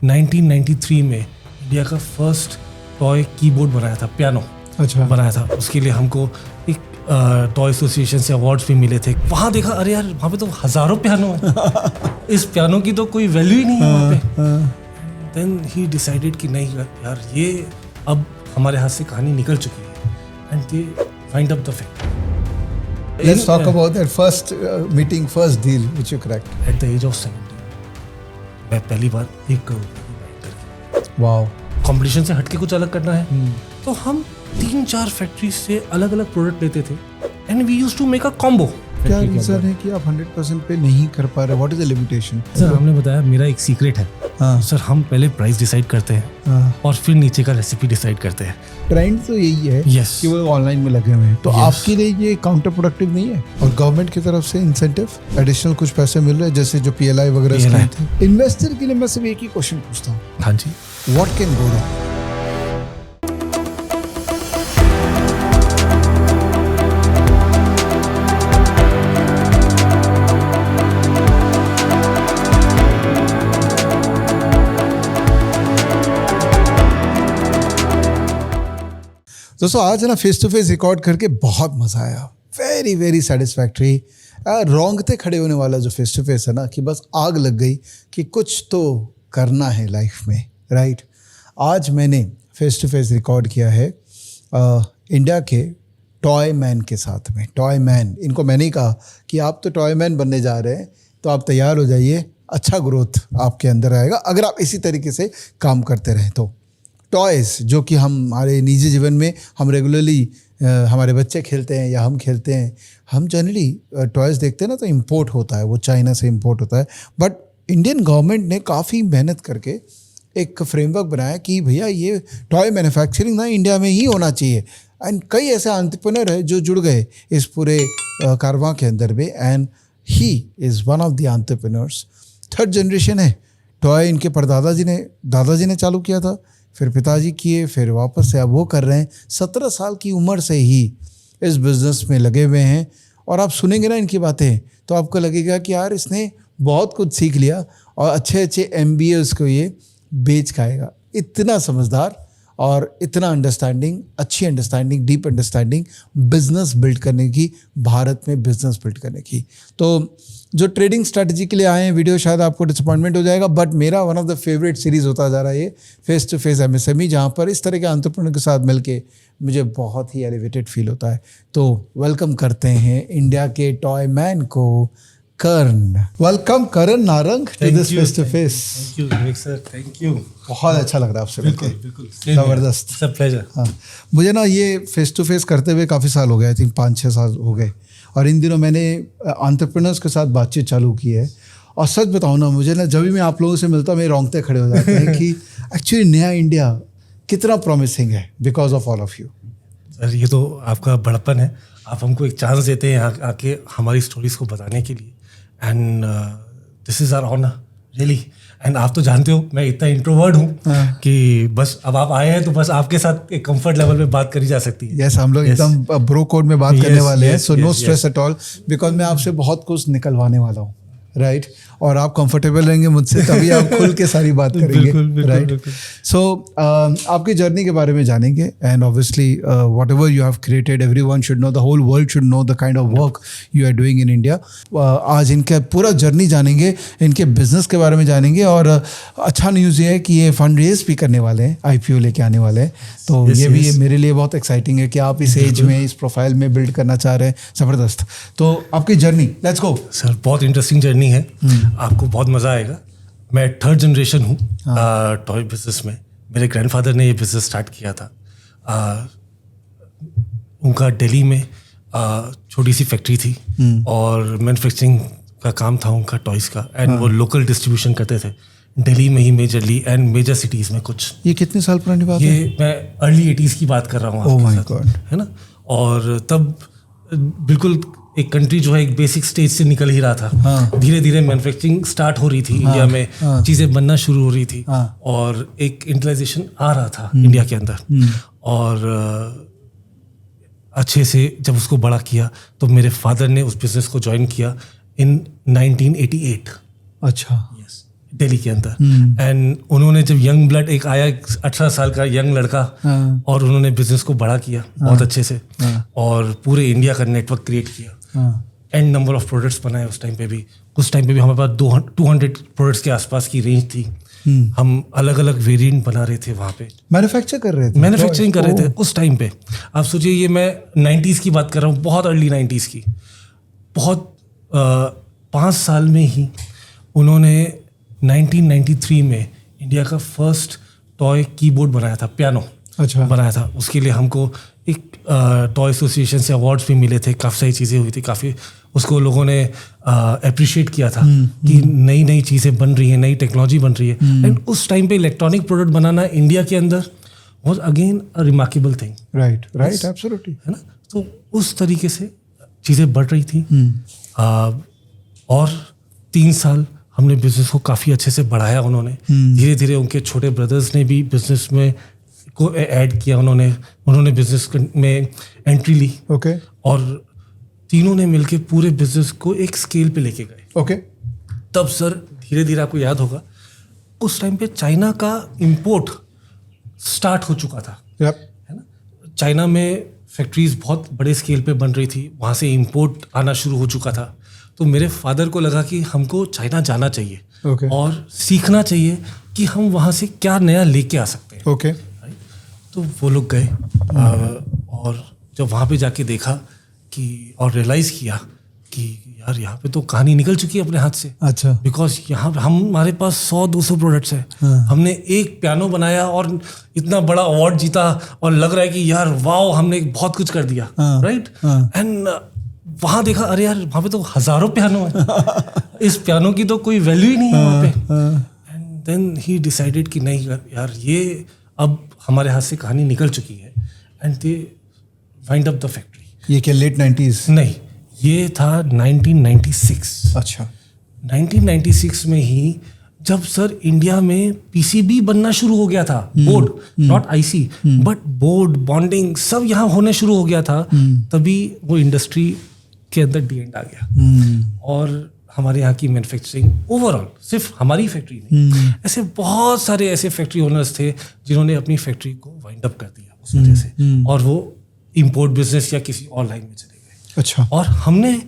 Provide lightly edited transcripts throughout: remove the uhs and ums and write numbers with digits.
1993 में इंडिया का first toy keyboard बनाया था, पियानो अच्छा बनाया था। उसके लिए हमको एक टॉय एसोसिएशन से अवार्ड्स भी मिले थे। वहाँ देखा, अरे यार वहाँ पे तो हज़ारों पियानो है इस पियानो की तो कोई वैल्यू ही नहीं है वहाँ पे। देन ही डिसाइडेड कि नहीं यार, ये अब हमारे हाथ से कहानी निकल चुकी है। And they find up the fact. Let's talk about that first meeting, first deal which you cracked. At the age of 17 मैं पहली बार 1 करोड़ की बाइक करके, Wow. कंपटीशन से हटके कुछ अलग करना है। तो हम 3-4 फैक्ट्री से अलग अलग प्रोडक्ट लेते थे and we used to make a combo. क्या रीजन है कि आप 100% पे नहीं कर पा रहे? What is the limitation? Sir हमने बताया मेरा एक सीक्रेट है। हाँ सर हम पहले प्राइस डिसाइड करते हैं हाँ। और फिर नीचे का रेसिपी डिसाइड करते हैं। ट्रेंड तो यही है Yes. कि वो ऑनलाइन में लगे हुए हैं, तो Yes. आपके लिए ये काउंटर प्रोडक्टिव नहीं है? और गवर्नमेंट की तरफ से इंसेंटिव एडिशनल कुछ पैसे मिल रहे हैं, जैसे जो PLI वगैरह स्कीम थी। इन्वेस्टर के लिए मैं सिर्फ एक ही क्वेश्चन पूछता हूँ, हाँ जी। What can go wrong? दोस्तों आज है ना फेस टू फेस रिकॉर्ड करके बहुत मज़ा आया, वेरी वेरी सेटिस्फैक्ट्री। रोंगटे खड़े होने वाला जो फेस टू फेस है ना, कि बस आग लग गई कि कुछ तो करना है लाइफ में, राइट। आज मैंने फेस टू फेस रिकॉर्ड किया है इंडिया के टॉय मैन के साथ में। टॉय मैन, इनको मैंने ही कहा कि आप तो टॉय मैन बनने जा रहे हैं, तो आप तैयार हो जाइए, अच्छा ग्रोथ आपके अंदर आएगा अगर आप इसी तरीके से काम करते रहें। तो टॉयज़ जो कि हमारे निजी जीवन में हम रेगुलरली हमारे बच्चे खेलते हैं या हम खेलते हैं, हम जनरली टॉयज़ देखते हैं ना तो इंपोर्ट होता है, वो चाइना से इंपोर्ट होता है। बट इंडियन गवर्नमेंट ने काफ़ी मेहनत करके एक फ्रेमवर्क बनाया कि भैया ये टॉय मैन्युफैक्चरिंग ना इंडिया में ही होना चाहिए। एंड कई ऐसे एंटरप्रेन्योर है जो जुड़ गए इस पूरे कारवां के अंदर भी, and he is one of the entrepreneurs. 3rd generation है। टॉय इनके दादाजी ने चालू किया था, फिर पिताजी किए, फिर वापस से अब वो कर रहे हैं। 17 साल की उम्र से ही इस बिज़नेस में लगे हुए हैं। और आप सुनेंगे ना इनकी बातें तो आपको लगेगा कि यार इसने बहुत कुछ सीख लिया और अच्छे अच्छे MBA उसको ये बेच खाएगा। इतना समझदार और इतना अंडरस्टैंडिंग, अच्छी understanding, deep understanding business build करने की, भारत में बिजनेस बिल्ड करने की। तो जो ट्रेडिंग स्ट्रैटेजी के लिए आए हैं, वीडियो शायद आपको डिसअपॉइंटमेंट हो जाएगा, बट मेरा one of the favourite series होता जा रहा है ये फेस टू फेस MSME, जहाँ पर इस तरह के एंटरप्रेन्योर के साथ मिलके मुझे बहुत ही एलिवेटेड फील होता है। तो वेलकम करते हैं इंडिया के टॉय मैन को, Karan. Welcome Karan Narang to this face to face. Thank you Vivek sir, thank you. बहुत अच्छा लग रहा है आपसे मिलके, बिल्कुल ज़बरदस्त। सब प्लेजर। हाँ, मुझे ना ये फेस टू फेस करते हुए काफ़ी साल हो गए, आई थिंक 5-6 साल हो गए, और इन दिनों मैंने एंटरप्रेन्योर्स के साथ बातचीत चालू की है। और सच बताऊँ ना, मुझे ना जब भी मैं आप लोगों से मिलता हूँ मेरे रोंगटे खड़े हो जाते हैं कि एक्चुअली नया इंडिया कितना प्रॉमिसिंग है because of all of you. Sir ये तो आपका बड़पन है, आप हमको एक चांस देते हैं यहाँ आके हमारी स्टोरीज को बताने के लिए, and this is our honour really. And आप तो जानते हो मैं इतना इंट्रोवर्ट हूँ कि बस अब आप आए हैं तो बस आपके साथ एक कंफर्ट लेवल पे बात करी जा सकती है। यस, हम लोग एकदम ब्रो कोड में बात करने वाले हैं, so no stress at all, because मैं आपसे बहुत कुछ निकलवाने वाला हूँ, राइट। और आप कंफर्टेबल रहेंगे मुझसे तभी आप खुल के सारी बात करेंगे, राइट। सो आपकी जर्नी के बारे में जानेंगे, and obviously whatever you have created, everyone should know, the whole world should know the kind of work you are doing in India. आज इनका पूरा जर्नी जानेंगे, इनके बिजनेस के बारे में जानेंगे, और अच्छा न्यूज़ ये है कि ये फंड रेज भी करने वाले हैं, IPO लेके आने वाले हैं। तो ये भी मेरे लिए बहुत एक्साइटिंग है कि आप इस एज में, इस प्रोफाइल में बिल्ड करना चाह रहे हैं, ज़बरदस्त। तो आपकी जर्नी, लेट्स गो सर। बहुत इंटरेस्टिंग जर्नी है, आपको बहुत मज़ा आएगा। मैं 3rd जनरेशन हूँ टॉय बिजनेस में। मेरे ग्रैंडफादर ने ये बिज़नेस स्टार्ट किया था। उनका दिल्ली में छोटी सी फैक्ट्री थी और मैन्युफैक्चरिंग का काम था उनका टॉयज़ का, एंड वो लोकल डिस्ट्रीब्यूशन करते थे दिल्ली में ही मेजरली, एंड मेजर सिटीज़ में कुछ। ये कितने साल पुरानी बात है? ये मैं अर्ली 80s की बात कर रहा हूँ। ओह माय गॉड, है ना। और तब बिल्कुल एक कंट्री जो है एक बेसिक स्टेज से निकल ही रहा था। धीरे धीरे मैन्युफैक्चरिंग स्टार्ट हो रही थी इंडिया में, चीज़ें बनना शुरू हो रही थी, और एक इंडस्ट्रियलाइजेशन आ रहा था इंडिया के अंदर। और अच्छे से जब उसको बड़ा किया तो मेरे फादर ने उस बिजनेस को ज्वाइन किया इन 1988। अच्छा, यस, दिल्ली के अंदर। एंड उन्होंने जब यंग ब्लड एक आया 18 साल का यंग लड़का, और उन्होंने बिजनेस को बड़ा किया बहुत अच्छे से, और पूरे इंडिया का नेटवर्क क्रिएट किया, एंड नंबर ऑफ प्रोडक्ट्स बनाए। उस टाइम पे भी हमारे पास 200 प्रोडक्ट्स के आसपास की रेंज थी। हम अलग अलग वेरिएंट बना रहे थे वहाँ पे, मैन्युफैक्चरिंग कर रहे थे उस टाइम पे। आप सोचिए, ये मैं 90s की बात कर रहा हूँ, बहुत अर्ली 90s की। बहुत 5 साल में ही उन्होंने 1993 में इंडिया का फर्स्ट टॉय कीबोर्ड बनाया था, पियानो बनाया था। उसके लिए हमको एक टॉय एसोसिएशन से अवार्ड्स भी मिले थे, काफ़ी सारी चीज़ें हुई थी, काफ़ी उसको लोगों ने अप्रिशिएट किया था कि नई नई चीज़ें बन रही हैं, नई टेक्नोलॉजी बन रही है। एंड उस टाइम पे इलेक्ट्रॉनिक प्रोडक्ट बनाना इंडिया के अंदर was again a remarkable thing. Right, absolutely, है ना। तो उस तरीके से चीज़ें बढ़ रही थी। और 3 साल हमने बिजनेस को काफ़ी अच्छे से बढ़ाया। उन्होंने धीरे धीरे उनके छोटे ब्रदर्स ने भी बिजनेस में को ऐड किया, उन्होंने बिजनेस में एंट्री ली। और तीनों ने मिलके पूरे बिजनेस को एक स्केल पे लेके गए। तब सर धीरे धीरे, आपको याद होगा, उस टाइम पे चाइना का इंपोर्ट स्टार्ट हो चुका था, है ना। चाइना में फैक्ट्रीज बहुत बड़े स्केल पे बन रही थी, वहाँ से इंपोर्ट आना शुरू हो चुका था। तो मेरे फादर को लगा कि हमको चाइना जाना चाहिए और सीखना चाहिए कि हम वहाँ से क्या नया लेके आ सकते हैं। तो वो लोग गए, और जब वहाँ पे जाके देखा कि, और रियलाइज़ किया कि यार यहाँ पे तो कहानी निकल चुकी है अपने हाथ से। अच्छा। बिकॉज यहाँ हमारे पास 100-200 प्रोडक्ट्स हैं। हमने एक पियानो बनाया और इतना बड़ा अवार्ड जीता, और लग रहा है कि यार वाओ, हमने बहुत कुछ कर दिया, राइट। एंड वहाँ देखा, अरे यार वहाँ पे तो हज़ारों पियानो है, इस पियानो की तो कोई वैल्यू ही नहीं है वहाँ पे। एंड देन ही डिसाइडेड कि नहीं यार, ये अब हमारे हाथ से कहानी निकल चुकी है। And they wind up the factory. ये क्या लेट 90s? नहीं, ये था 1996। अच्छा। 1996 में ही जब सर इंडिया में पीसीबी बनना शुरू हो गया था, board, not IC, but board, bonding सब यहाँ होने शुरू हो गया था, तभी वो इंडस्ट्री के अंदर डी-एंड आ गया। और हमारे यहाँ की मैन्युफैक्चरिंग ओवरऑल, सिर्फ हमारी फैक्ट्री नहीं, ऐसे बहुत सारे ऐसे फैक्ट्री ओनर्स थे जिन्होंने अपनी फैक्ट्री को वाइंड अप कर दिया उस वजह से, और वो इंपोर्ट बिजनेस या किसी और लाइन में चले गए। अच्छा। और हमने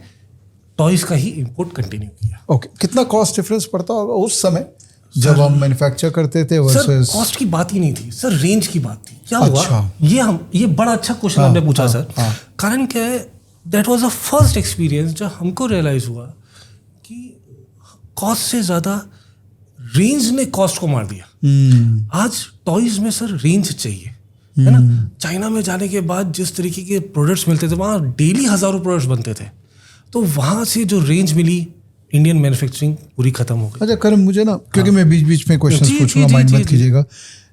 टॉयज का ही इंपोर्ट कंटिन्यू किया। कितना कॉस्ट डिफरेंस पड़ता होगा उस समय जब हम मैन्युफैक्चर करते थे वर्सेस? सर कॉस्ट की बात ही नहीं थी सर, रेंज की बात थी। क्या हुआ, ये बड़ा अच्छा क्वेश्चन आपने पूछा सर। कारण क्या है, that was the first experience जब हमको रियलाइज हुआ कि कॉस्ट से ज्यादा रेंज ने कॉस्ट को मार दिया। आज टॉयज में सर रेंज चाहिए, है ना। चाइना में जाने के बाद जिस तरीके के प्रोडक्ट्स मिलते थे, वहाँ डेली हजारों प्रोडक्ट्स बनते थे, तो वहाँ से जो रेंज मिली, इंडियन मैन्युफैक्चरिंग पूरी खत्म हो गई। अच्छा करण, मुझे ना, क्योंकि मैं बीच बीच में क्वेश्चंस पूछूंगा, माइंड मत कीजिएगा।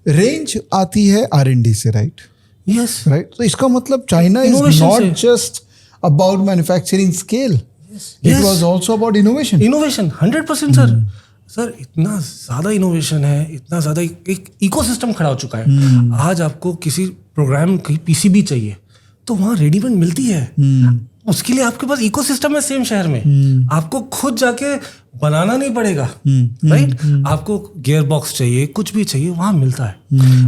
रेंज आती है R&D से, राइट? Yes, right. तो इसका मतलब China is not just about manufacturing scale, it was also about innovation. 100% sir. Sir इतना ज़्यादा इनोवेशन है, इतना ज़्यादा एक इकोसिस्टम खड़ा हो चुका है। आज आपको किसी प्रोग्राम की पीसीबी चाहिए तो वहाँ रेडीमेड मिलती है। उसके लिए आपके पास इकोसिस्टम है सेम शहर में, आपको खुद जाके बनाना नहीं पड़ेगा, राइट। आपको गियर बॉक्स चाहिए, कुछ भी चाहिए, वहाँ मिलता है।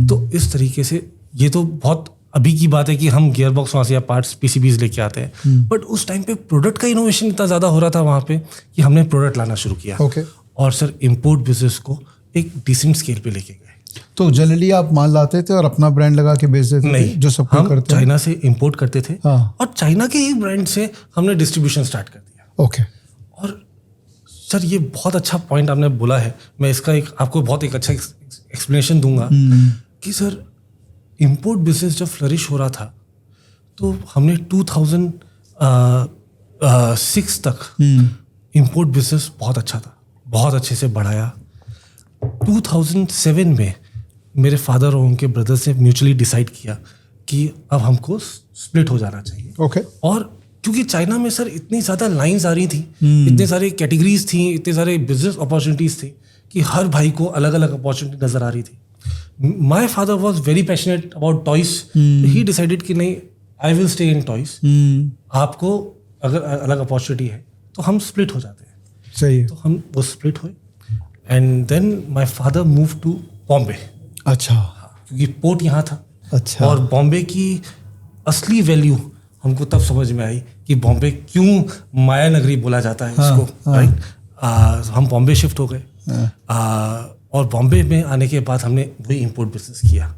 तो इस तरीके से ये तो बहुत अभी की बात है कि हम गियर बॉक्स वहाँ से या पार्ट्स पीसीबीज लेके आते हैं, बट उस टाइम पे प्रोडक्ट का इनोवेशन इतना ज़्यादा हो रहा था वहाँ पे कि हमने प्रोडक्ट लाना शुरू किया। और सर इम्पोर्ट बिजनेस को एक डिसेंट स्केल पे लेके गए। तो जनरली आप माल लाते थे और अपना ब्रांड लगा के बेच देते थे, जो सब हम करते चाइना से इंपोर्ट करते थे, और चाइना के ही ब्रांड से हमने डिस्ट्रीब्यूशन स्टार्ट कर दिया। और सर ये बहुत अच्छा पॉइंट आपने बोला है, मैं इसका आपको बहुत एक अच्छा एक्सप्लेनेशन दूंगा कि सर इंपोर्ट बिजनेस जब फ्लरिश हो रहा था तो हमने 2006 तक इंपोर्ट बिजनेस बहुत अच्छा था, बहुत अच्छे से बढ़ाया। 2007 में मेरे फादर और उनके ब्रदर्स ने म्यूचुअली डिसाइड किया कि अब हमको स्प्लिट हो जाना चाहिए। और क्योंकि चाइना में सर इतनी ज़्यादा लाइंस आ रही थी, इतने सारे कैटेगरीज थी, इतने सारे बिजनेस अपॉर्चुनिटीज़ थी कि हर भाई को अलग अलग अपॉर्चुनिटी नज़र आ रही थी। My father was very passionate about toys, he decided कि नहीं, I will stay in toys. आपको अगर अलग अपॉर्चुनिटी है तो हम स्प्लिट हो जाते हैं। सही है। तो हम वो स्प्लिट हुए। And then my father move to Bombay, अच्छा क्योंकि पोर्ट यहाँ था। अच्छा। और बॉम्बे की असली वैल्यू हमको तब समझ में आई कि बॉम्बे क्यों माया नगरी बोला जाता है इसको, राइट। हम बॉम्बे शिफ्ट हो गए, और बॉम्बे में आने के बाद हमने वही इंपोर्ट बिजनेस किया।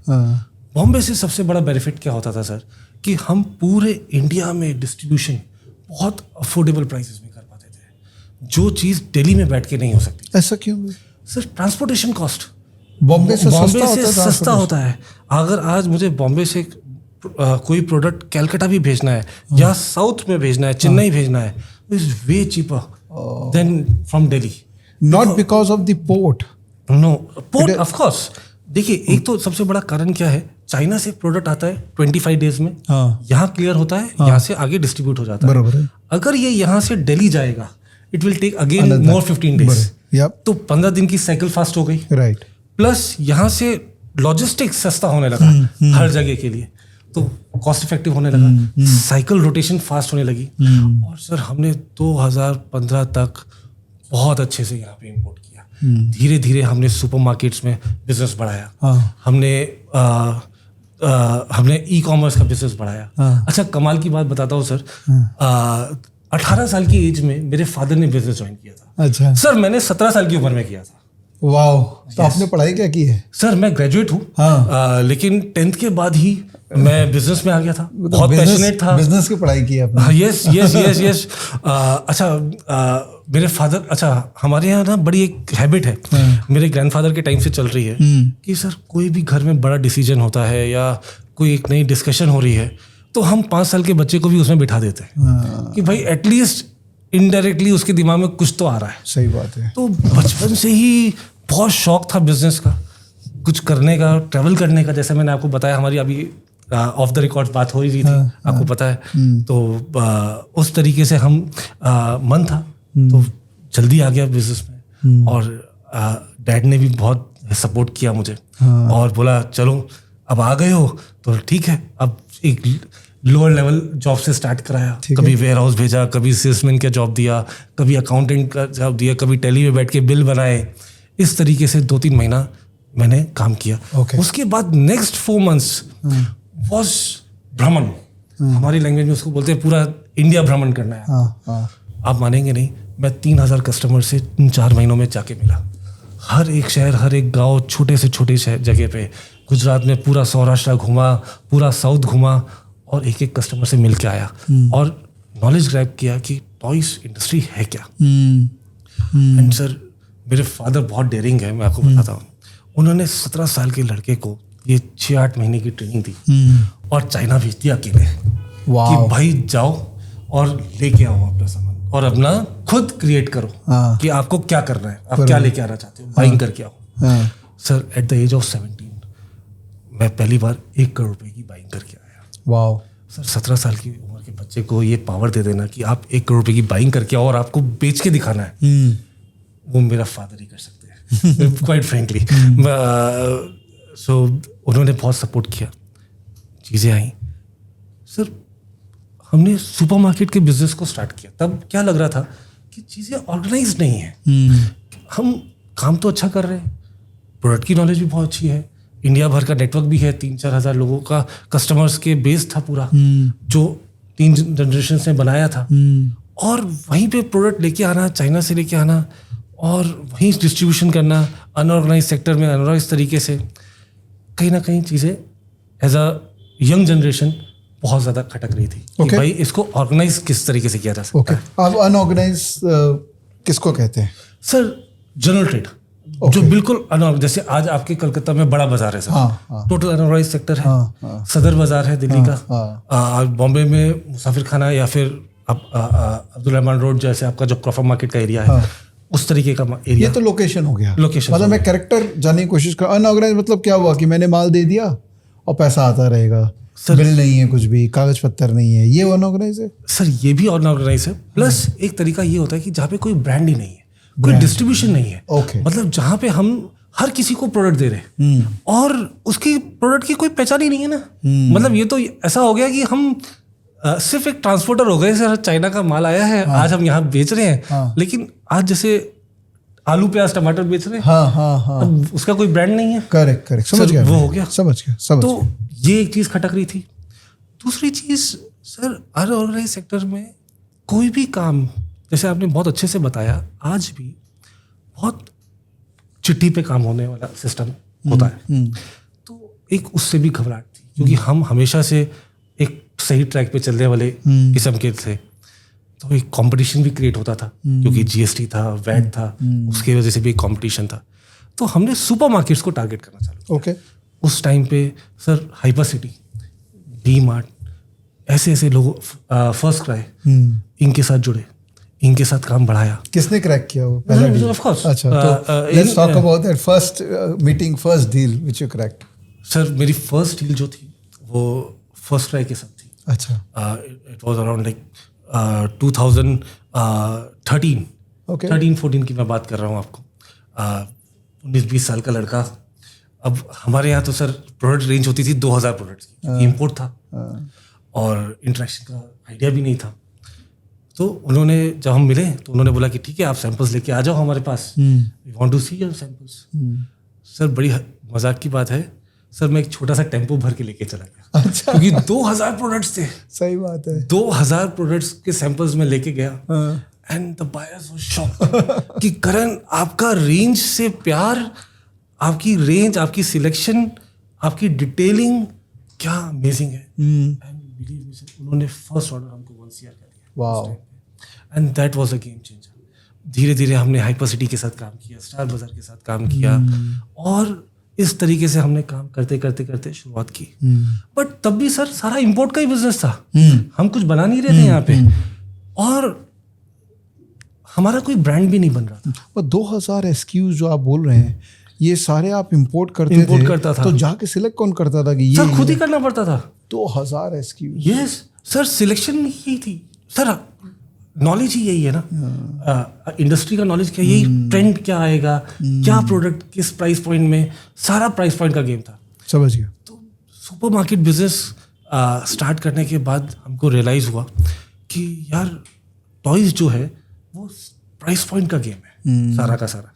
बॉम्बे से सबसे बड़ा बेनिफिट क्या होता था सर, कि हम पूरे इंडिया में डिस्ट्रीब्यूशन बहुत अफोर्डेबल प्राइसेस में कर पाते थे, जो चीज़ दिल्ली में बैठ के नहीं हो सकती। ऐसा क्यों? सर ट्रांसपोर्टेशन कॉस्ट बॉम्बे से सस्ता होता है। अगर आज मुझे बॉम्बे से कोई प्रोडक्ट कैलकाटा भी भेजना है या साउथ में भेजना है, चेन्नई भेजना है, is way cheaper than from Delhi. Not because of the port. No, port of course. देखिए, एक तो सबसे बड़ा कारण क्या है, चाइना से प्रोडक्ट आता है 25 डेज में, यहाँ क्लियर होता है, यहाँ से आगे डिस्ट्रीब्यूट हो जाता है। बराबर है। अगर ये यहाँ से दिल्ली जाएगा, it will take again more 15 days, तो 15 दिन की साइकिल फास्ट हो गई, राइट। प्लस यहाँ से लॉजिस्टिक्स सस्ता होने लगा हर जगह के लिए, तो कॉस्ट इफेक्टिव होने लगा, साइकिल रोटेशन फास्ट होने लगी। और सर हमने 2015 तक बहुत अच्छे से यहाँ पे इंपोर्ट किया। धीरे धीरे हमने सुपरमार्केट्स में बिजनेस बढ़ाया, हमने ई कॉमर्स का बिजनेस बढ़ाया। अच्छा, कमाल की बात बताता हूँ सर, 18 साल की एज में मेरे फादर ने बिजनेस ज्वाइन किया था। अच्छा सर, मैंने 17 साल की उम्र में किया था। वाह। तो आपने पढ़ाई क्या की है? सर मैं ग्रेजुएट हूँ, लेकिन 10th के बाद ही मैं बिजनेस में आ गया था। बहुत पैशनेट था। बिजनेस की पढ़ाई की आपने? Yes yes yes yes. अच्छा, मेरे फादर, अच्छा हमारे यहाँ ना बड़ी एक हैबिट है, मेरे ग्रैंडफादर के टाइम से चल रही है, कि सर कोई भी घर में बड़ा डिसीजन होता है या कोई एक नई डिस्कशन हो रही है, तो हम 5 साल के बच्चे को भी उसमें बिठा देते हैं कि भाई एटलीस्ट इनडायरेक्टली उसके दिमाग में कुछ तो आ रहा है। सही बात है। तो बचपन से ही बहुत शौक था बिजनेस का, कुछ करने का, ट्रैवल करने का। जैसे मैंने आपको बताया, हमारी अभी ऑफ द रिकॉर्ड बात हो रही थी, आपको पता है। तो उस तरीके से हम मन था, तो जल्दी आ गया बिजनेस में। और डैड ने भी बहुत सपोर्ट किया मुझे, और बोला चलो अब आ गए हो तो ठीक है। अब एक लोअर लेवल जॉब से स्टार्ट कराया, कभी वेयर हाउस भेजा, कभी सेल्समैन का जॉब दिया, कभी अकाउंटेंट का जॉब दिया, कभी टेली में बैठ के बिल बनाए। इस तरीके से 2-3 महीना मैंने काम किया। उसके बाद नेक्स्ट 4 months वॉज भ्रमण। हमारी लैंग्वेज में उसको बोलते हैं पूरा इंडिया भ्रमण करना है। आप मानेंगे नहीं, मैं 3000 कस्टमर से 4 महीनों में जाके मिला। हर एक शहर, हर एक गांव, छोटे से छोटे शहर जगह पे। गुजरात में पूरा सौराष्ट्र घूमा, पूरा साउथ घूमा, और एक एक कस्टमर से मिल के आया और नॉलेज ग्रैब किया कि टॉयज इंडस्ट्री है क्या। एंड सर, मेरे फादर बहुत डेयरिंग है, मैं आपको बताता हूँ। उन्होंने 17 साल के लड़के को ये 6-8 महीने की ट्रेनिंग दी और चाइना भेज दिया अकेले, कि भाई जाओ और लेके आओ अपना सामान और अपना खुद क्रिएट करो कि आपको क्या करना है, आप क्या लेके आना चाहते हो, बाइंग करके आओ। Sir at the age of 17 मैं पहली बार 1 करोड़ रुपए की बाइंग करके आया। वाओ। सर 17 साल की उम्र के बच्चे को ये पावर दे देना कि आप 1 करोड़ रुपए की बाइंग करके आओ और आपको बेच के दिखाना है, वो मेरा फादर ही कर सकते हैं, क्वाइट फ्रेंकली। सो उन्होंने बहुत सपोर्ट किया, चीज़ें आई। सर हमने सुपरमार्केट के बिजनेस को स्टार्ट किया। तब क्या लग रहा था कि चीज़ें ऑर्गेनाइज नहीं है। हम काम तो अच्छा कर रहे हैं, प्रोडक्ट की नॉलेज भी बहुत अच्छी है, इंडिया भर का नेटवर्क भी है, 3-4 हज़ार लोगों का कस्टमर्स के बेस था पूरा, जो 3 जनरेशन ने बनाया था। और वहीं पे प्रोडक्ट लेके आना, चाइना से लेके आना और वहीं डिस्ट्रीब्यूशन करना, अनऑर्गेनाइज सेक्टर में अनऑर्गेनाइज तरीके से, कहीं ना कहीं चीज़ें एज अ यंग जनरेशन बहुत ज़्यादा खटक रही थी कि भाई इसको ऑर्गेनाइज किस तरीके से किया जा सकता है। अब अनऑर्गेनाइज किसको कहते हैं? सर जनरल ट्रेड, जो बिल्कुल अनऑर्गेनाइज, जैसे आज आपके कलकत्ता में बड़ा बाजार है सर, टोटल अनऑर्गेनाइज सेक्टर है। सदर बाजार है दिल्ली का, बॉम्बे में मुसाफिर खाना, या फिर अब्दुल रहमान रोड जैसे आपका जो क्रॉफर मार्केट का एरिया है, उस तरीके का एरिया। ये तो लोकेशन हो गया। लोकेशन मतलब मैं कैरेक्टर जानने की कोशिश कर। अनऑर्गेनाइज मतलब क्या हुआ कि मैंने माल दे दिया और पैसा आता रहेगा, बिल नहीं है, कुछ भी कागज पत्तर नहीं है, ये अनऑर्गेनाइज है? सर ये भी अनऑर्गेनाइज है। प्लस एक तरीका ये होता है कि जहाँ पे कोई ब्रांड ही नहीं है, कोई डिस्ट्रीब्यूशन नहीं है, मतलब जहाँ पे हम हर किसी को प्रोडक्ट दे रहे हैं और उसकी प्रोडक्ट की कोई पहचान ही नहीं है ना। मतलब ये तो ऐसा हो गया कि हम सिर्फ एक ट्रांसपोर्टर हो गए। सर चाइना का माल आया है, आज हम यहाँ बेच रहे हैं, लेकिन आज जैसे आलू प्याज टमाटर बेच रहे हैं, हाँ हाँ हाँ, अब उसका कोई ब्रांड नहीं है। करेक्ट करेक्ट, समझ सर, गया वो मैं, हो गया। समझ गया। तो ये एक चीज खटक रही थी। दूसरी चीज सर, हर ऑर्गेनाइज सेक्टर में कोई भी काम, जैसे आपने बहुत अच्छे से बताया, आज भी बहुत चिट्ठी पे काम होने वाला सिस्टम होता है। तो एक उससे भी घबराहट थी, क्योंकि हम हमेशा से एक सही ट्रैक पे चलने वाले किस्म के थे। तो एक कंपटीशन भी क्रिएट होता था, क्योंकि जीएसटी था, वैट था, उसकी वजह से भी एक कंपटीशन था। तो हमने सुपरमार्केट्स को टारगेट करना चालू किया। ओके, उस टाइम पे sir hyper city, D mart, ऐसे ऐसे लोगों, फर्स्ट क्राई, इनके साथ जुड़े, इनके साथ काम बढ़ाया। किसने क्रैक किया वो पहला डील? Of course. अच्छा, तो let's talk about that first meeting, first deal which you cracked. Sir मेरी फर्स्ट डील जो थी वो फर्स्ट क्राई के साथ थी। अच्छा, it was around like 2013, okay, 13-14 की मैं बात कर रहा हूँ आपको। 19-20 साल का लड़का। अब हमारे यहाँ तो सर प्रोडक्ट रेंज होती थी 2000 प्रोडक्ट्स की, क्योंकि इम्पोर्ट था और इंटरेक्शन का आइडिया भी नहीं था। तो उन्होंने, जब हम मिले तो उन्होंने बोला कि ठीक है, आप सैंपल्स लेके आ जाओ हमारे पास, we want to see your samples. Sir बड़ी मजाक की बात है सर, मैं एक छोटा सा टेम्पो भर के लेके चला गया। अच्छा, क्योंकि 2000 प्रोडक्ट्स थे। सही बात है। 2000 प्रोडक्ट्स के सैंपल्स में लेके गया, and the buyers were shocked कि करण, आपका रेंज से प्यार, आपकी रेंज, आपकी सिलेक्शन, आपकी डिटेलिंग क्या अमेजिंग है। एंड बिलीव मी सर, उन्होंने फर्स्ट ऑर्डर हमको 1 CR कर दिया। Wow, and that was a game changer. धीरे धीरे हमने हाइपर सिटी के साथ काम किया, स्टार बाजार के साथ काम किया, और इस तरीके से हमने काम करते करते करते शुरुआत की। बट तब भी सर सारा इंपोर्ट का ही बिजनेस था, हम कुछ बना नहीं रहे थे यहाँ पे, और हमारा कोई ब्रांड भी नहीं बन रहा था। और 2000 SKUs जो आप बोल रहे हैं, ये सारे आप इंपोर्ट करते थे? करता था। तो जाके सिलेक्ट कौन करता था कि ये सर खुद ही करना पड़ता था। 2000 SKUs? यस सर, सिलेक्शन यही थी सर, नॉलेज ही यही है ना, इंडस्ट्री का नॉलेज क्या, यही ट्रेंड क्या आएगा, क्या प्रोडक्ट किस प्राइस पॉइंट में, सारा प्राइस पॉइंट का गेम था। समझ गया। तो सुपरमार्केट बिजनेस स्टार्ट करने के बाद हमको रियलाइज हुआ कि यार टॉयज जो है वो प्राइस पॉइंट का गेम है, सारा का सारा।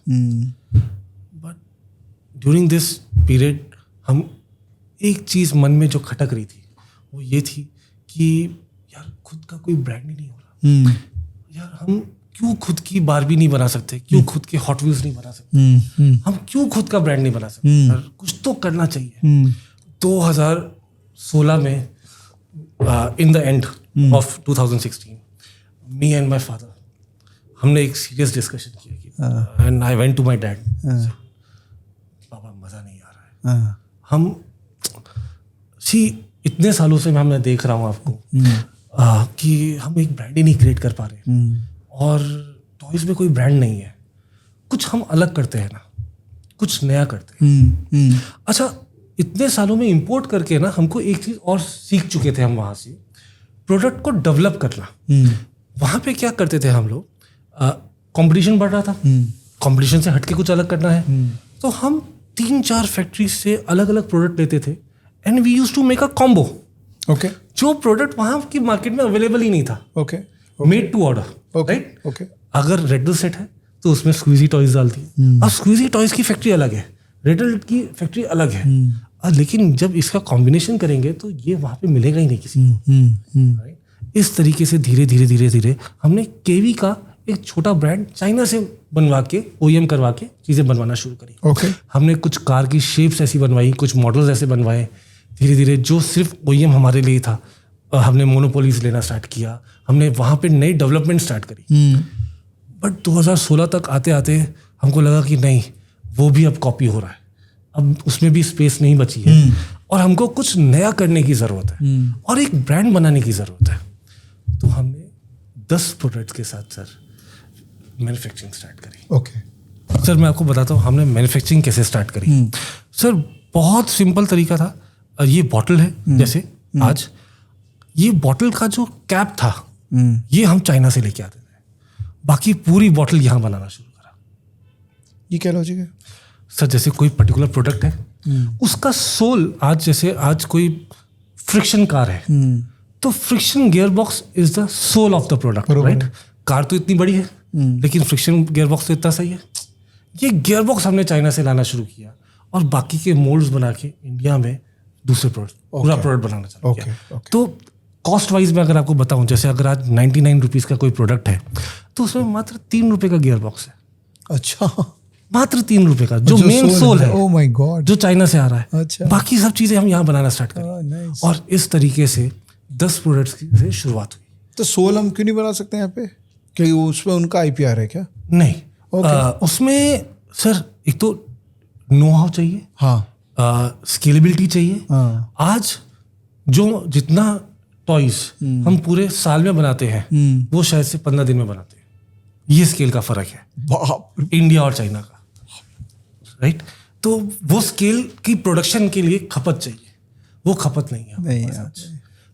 बट ड्यूरिंग दिस पीरियड हम, एक चीज़ मन में जो खटक रही थी वो ये थी कि यार खुद का कोई ब्रांड ही नहीं हो रहा। यार हम क्यों खुद की बारबी नहीं बना सकते, क्यों खुद के हॉट व्हील्स नहीं बना सकते, हम क्यों खुद का ब्रांड नहीं बना सकते, यार कुछ तो करना चाहिए। 2016 में in the end of 2016, me and my father, हमने एक सीरियस डिस्कशन किया कि, and I went to my dad, पापा मज़ा नहीं आ रहा है। हम इतने सालों से मैं देख रहा हूँ आपको कि हम एक ब्रांड ही नहीं क्रिएट कर पा रहे, और टॉयज में कोई ब्रांड नहीं है। कुछ हम अलग करते हैं ना, कुछ नया करते हैं। अच्छा, इतने सालों में इंपोर्ट करके ना हमको एक चीज़ और सीख चुके थे हम वहाँ से, प्रोडक्ट को डेवलप करना। वहाँ पे क्या करते थे हम लोग, कंपटीशन बढ़ रहा था, कंपटीशन से हटके कुछ अलग करना है, तो हम 3-4 फैक्ट्री से अलग अलग प्रोडक्ट लेते थे, and we used to make a combo. Okay, जो प्रोडक्ट वहाँ की मार्केट में अवेलेबल ही नहीं था, okay, made to order, right. Okay, अगर रेडल सेट है तो उसमें स्क्वीजी टॉयज डालती है, अब स्क्वीजी टॉयज की फैक्ट्री अलग है, रेडल की फैक्ट्री अलग है, लेकिन जब इसका कॉम्बिनेशन करेंगे तो ये वहाँ पे मिलेगा ही नहीं किसी को, राइट। इस तरीके से धीरे धीरे धीरे धीरे हमने केवी का एक छोटा ब्रांड चाइना से बनवा के, OEM करवा के चीज़ें बनवाना शुरू करी। ओके, हमने कुछ कार की शेप्स ऐसी बनवाई, कुछ मॉडल्स ऐसे बनवाए। धीरे धीरे जो सिर्फ OEM हमारे लिए था, हमने मोनोपोलीज लेना स्टार्ट किया, हमने वहाँ पे नई डेवलपमेंट स्टार्ट करी। बट 2016 तक आते आते हमको लगा कि नहीं, वो भी अब कॉपी हो रहा है, अब उसमें भी स्पेस नहीं बची है, और हमको कुछ नया करने की ज़रूरत है, और एक ब्रांड बनाने की ज़रूरत है। तो हमने 10 प्रोडक्ट्स के साथ सर मैन्युफैक्चरिंग स्टार्ट करी। ओके, सर मैं आपको बताता हूँ हमने मैन्युफैक्चरिंग कैसे स्टार्ट करी। सर बहुत सिंपल तरीका था। ये बॉटल है, जैसे आज ये बॉटल का जो कैप था ये हम चाइना से लेके आते थे, बाकी पूरी बॉटल यहाँ बनाना शुरू करा। ये क्या लॉजिक है सर? जैसे कोई पर्टिकुलर प्रोडक्ट है, उसका सोल, आज जैसे आज कोई फ्रिक्शन कार है, तो friction gear box is the soul of the product, right. Car तो इतनी बड़ी है, लेकिन फ्रिक्शन गियर बॉक्स तो इतना सही है। ये गियर बॉक्स हमने चाइना से लाना शुरू किया और बाकी के मोल्ड्स बना के इंडिया में दूसरे प्रोडक्ट पूरा प्रोडक्ट बनाना चालू किया। तो कॉस्ट वाइज में अगर आपको बताऊं, जैसे अगर आज 99 रुपीज़ का कोई प्रोडक्ट है तो उसमें मात्र 3 रुपये का गियर बॉक्स है। अच्छा, मात्र 3 रुपये का जो मेन सोल है। ओह माय गॉड, जो चाइना से आ रहा है। अच्छा। बाकी सब चीज़ें हम यहाँ बनाना स्टार्ट करें। नाइस। और इस तरीके से 10 प्रोडक्ट्स की से शुरुआत हुई। तो सोल हम क्यों नहीं बना सकते यहाँ पे? क्योंकि उसमें उनका आईपीआर है क्या? नहीं, उसमें सर एक तो नो हाउ चाहिए, हाँ, स्केलेबिलिटी चाहिए। हाँ, आज जो जितना टॉयज हम पूरे साल में बनाते हैं वो शायद से 15 दिन में बनाते हैं। ये स्केल का फर्क है बाप, इंडिया और चाइना का, राइट? तो वो स्केल की प्रोडक्शन के लिए खपत चाहिए, वो खपत नहीं है नहीं हमारे है। पास।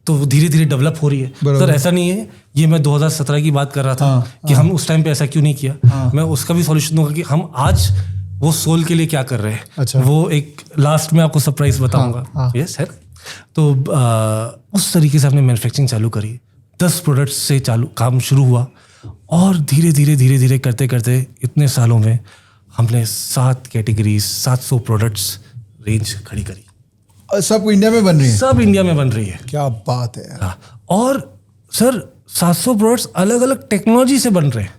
तो वो धीरे धीरे डेवलप हो रही है। सर ऐसा नहीं है, ये मैं 2017 की बात कर रहा था कि हम उस टाइम पे ऐसा क्यों नहीं किया। मैं उसका भी सॉल्यूशन दूंगा कि हम आज वो सोल के लिए क्या कर रहे हैं। अच्छा। वो एक लास्ट में आपको सरप्राइज बताऊंगा। यस है। तो उस तरीके से हमने मैन्युफैक्चरिंग चालू करी। 10 प्रोडक्ट्स से काम शुरू हुआ और धीरे धीरे करते करते इतने सालों में हमने 7 कैटेगरीज 700 प्रोडक्ट्स रेंज खड़ी करी। सब इंडिया में बन रही है? सब इंडिया में बन रही है। क्या बात है यार। हाँ, और सर 700 प्रोडक्ट्स अलग अलग टेक्नोलॉजी से बन रहे हैं,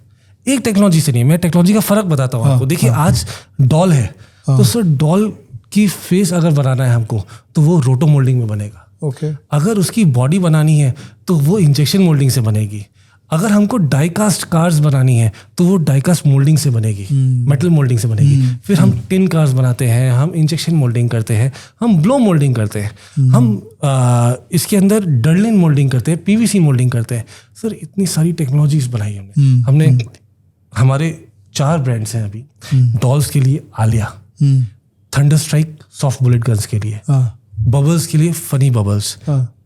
एक टेक्नोलॉजी से नहीं। मैं टेक्नोलॉजी का फर्क बताता हूँ आपको। देखिए आज डॉल है तो सर डॉल की फेस अगर बनाना है हमको तो वो रोटो मोल्डिंग में बनेगा। ओके। अगर उसकी बॉडी बनानी है तो वो इंजेक्शन मोल्डिंग से बनेगी। अगर हमको डाइकास्ट कार्स बनानी है तो वो डाइकास्ट मोल्डिंग से बनेगी, मेटल मोल्डिंग से बनेगी। फिर हम टिन कार्स बनाते हैं, हम इंजेक्शन मोल्डिंग करते हैं, हम ब्लो मोल्डिंग करते हैं, हम इसके अंदर डर्लिन मोल्डिंग करते हैं, पीवीसी मोल्डिंग करते हैं। सर इतनी सारी टेक्नोलॉजीज बनाई हमने। हमारे 4 ब्रांड्स हैं अभी। डॉल्स के लिए Alia, thunder strike soft bullet guns के लिए, बबल्स के लिए funny bubbles,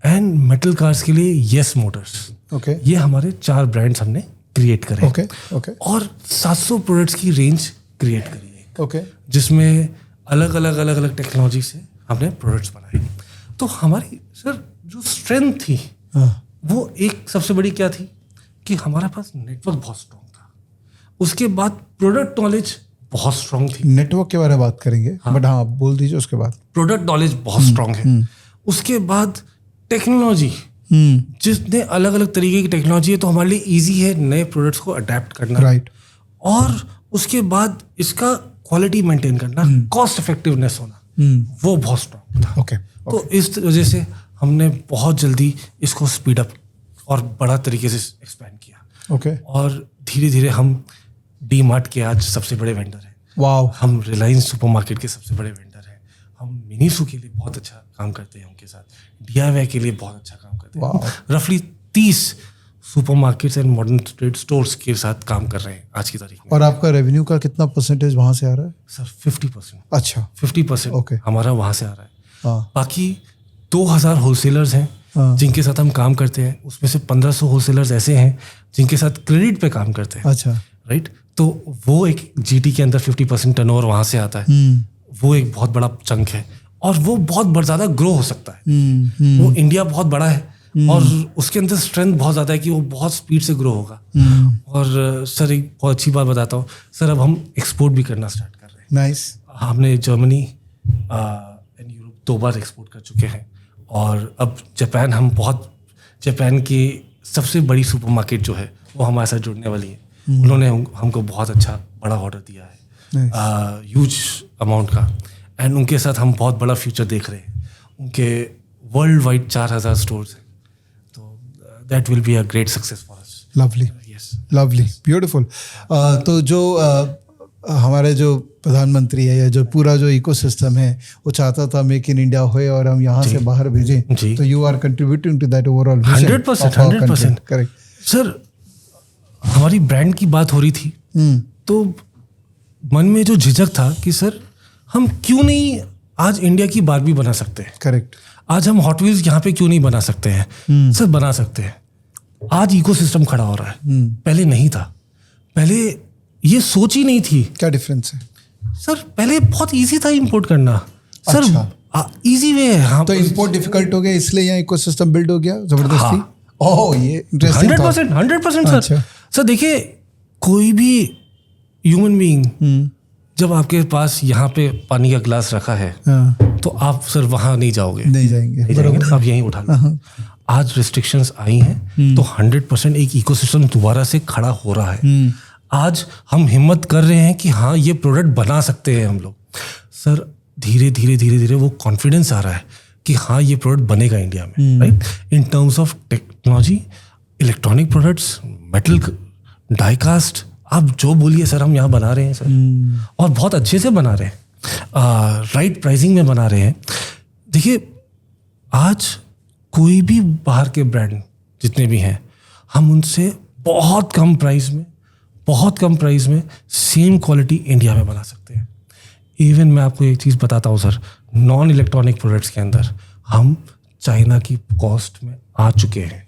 and metal cars के लिए येस मोटर्स। ओके। ये हमारे 4 ब्रांड्स हमने क्रिएट करे। Okay, okay. और 700 प्रोडक्ट्स की रेंज क्रिएट करी है। ओके। जिसमें अलग अलग टेक्नोलॉजी से हमने प्रोडक्ट्स बनाए। तो हमारी सर जो स्ट्रेंथ थी वो एक सबसे बड़ी क्या थी कि हमारे पास नेटवर्क बहुत स्ट्रांग था। उसके बाद प्रोडक्ट नॉलेज बहुत स्ट्रांग थी। नेटवर्क के बारे में बात करेंगे, बट हाँ बोल दीजिए उसके बाद। प्रोडक्ट नॉलेज बहुत स्ट्रांग है। उसके बाद टेक्नोलॉजी, जितने अलग अलग तरीके की टेक्नोलॉजी है तो हमारे लिए इजी है नए प्रोडक्ट्स को अडेप्ट करना। राइट। और उसके बाद इसका क्वालिटी मेंटेन करना, कॉस्ट इफेक्टिवनेस होना, वो बहुत स्ट्रांग था। ओके। तो इस वजह से हमने बहुत जल्दी इसको स्पीड अप और बड़ा तरीके से एक्सपैंड किया। ओके। और धीरे धीरे हम डी मार्ट के आज सबसे बड़े वेंडर हैं। वाओ। हम रिलायंस सुपरमार्केट के सबसे बड़े वेंडर हैं। हम मिनीसू के लिए बहुत अच्छा काम करते हैं, उनके साथ DIY के लिए बहुत अच्छा काम करते हैं। रफली 30 supermarkets and modern trade stores के साथ काम कर रहे हैं आज की तारीख में। और आपका रेवेन्यू का कितना परसेंटेज वहां से आ रहा है? सर 50%। अच्छा, 50% ओके। हमारा वहाँ से आ रहा है। हाँ। बाकी 2000 होलसेलर्स हैं जिनके साथ हम काम करते हैं। उसमें से 1500 होलसेलर्स ऐसे हैं जिनके साथ क्रेडिट पे काम करते हैं। अच्छा। राइट। तो वो एक GT के अंदर 50% टर्नओवर वहाँ से आता है। वो एक बहुत बड़ा चंक है और वो बहुत ज़्यादा ग्रो हो सकता है। वो इंडिया बहुत बड़ा है और उसके अंदर स्ट्रेंथ बहुत ज़्यादा है कि वो बहुत स्पीड से ग्रो होगा। और सर एक बहुत अच्छी बात बताता हूँ सर, अब हम एक्सपोर्ट भी करना स्टार्ट कर रहे हैं। नाइस। हमने Germany and Europe 2 bar export कर चुके हैं और अब जापान जापान की सबसे बड़ी सुपरमार्केट जो है वो हमारे साथ जुड़ने वाली है। उन्होंने हमको बहुत अच्छा बड़ा ऑर्डर दिया है, ह्यूज अमाउंट का, एंड उनके साथ हम बहुत बड़ा फ्यूचर देख रहे हैं। उनके वर्ल्ड वाइड 4000 स्टोर्स हैं, तो that will be a great success for us. Lovely, yes, lovely, beautiful. तो जो हमारे जो प्रधानमंत्री है या जो पूरा जो इकोसिस्टम है वो चाहता था मेक इन इंडिया होए और हम यहाँ से बाहर भेजें, तो you are contributing to that overall 100%। Correct. Sir हमारी ब्रांड की बात हो रही थी तो मन में जो झिझक था कि सर हम क्यों नहीं आज इंडिया की बारबी बना सकते हैं। करेक्ट। आज हम हॉट व्हील्स यहाँ पे क्यों नहीं बना सकते हैं। सर बना सकते हैं। आज इकोसिस्टम खड़ा हो रहा है, पहले नहीं था। पहले ये सोच ही नहीं थी। क्या डिफरेंस है सर? पहले बहुत इजी था इंपोर्ट करना। सर इजी वे है। हाँ, तो इंपोर्ट डिफिकल्ट हो गया इसलिए यहाँ इकोसिस्टम बिल्ड हो गया जबरदस्ती। ओह, ये इंटरेस्टिंग। 100% सर। अच्छा। सर देखिए, कोई भी ह्यूमन बीइंग जब आपके पास यहाँ पे पानी का गिलास रखा है हाँ, तो आप सर वहाँ नहीं जाओगे, नहीं जाएंगे, नहीं जाएंगे ना, आप यहीं उठा लो। आज रिस्ट्रिक्शंस आई हैं तो 100% एक इकोसिस्टम दोबारा से खड़ा हो रहा है। आज हम हिम्मत कर रहे हैं कि हाँ ये प्रोडक्ट बना सकते हैं हम लोग। सर धीरे धीरे धीरे धीरे वो कॉन्फिडेंस आ रहा है कि हाँ ये प्रोडक्ट बनेगा इंडिया में, right, in terms of technology, electronic products, metal, diecast, आप जो बोलिए सर हम यहाँ बना रहे हैं सर, और बहुत अच्छे से बना रहे हैं, राइट प्राइसिंग में बना रहे हैं। देखिए आज कोई भी बाहर के ब्रांड जितने भी हैं, हम उनसे बहुत कम प्राइस में सेम क्वालिटी इंडिया में बना सकते हैं। इवन मैं आपको एक चीज़ बताता हूँ सर, नॉन इलेक्ट्रॉनिक प्रोडक्ट्स के अंदर हम चाइना की कॉस्ट में आ चुके हैं।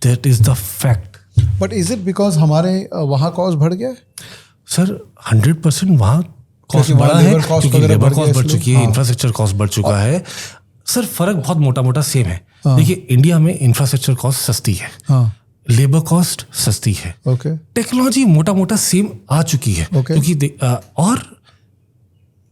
That is the fact. But is it because हमारे वहाँ कॉस्ट बढ़ गया है? सर 100% वहाँ कॉस्ट क्योंकि वहाँ बढ़ा है, labor cost क्योंकि वगैरह लेबर बढ़ कॉस्ट गया बढ़ चुकी है, इसलिए। इंफ्रास्ट्रक्चर कॉस्ट बढ़ चुका है। सर फर्क बहुत मोटा मोटा सेम है। देखिए इंडिया में इंफ्रास्ट्रक्चर कॉस्ट सस्ती है, हाँ, लेबर कॉस्ट सस्ती है, ओके, टेक्नोलॉजी मोटा मोटा सेम आ चुकी है, Okay. क्योंकि और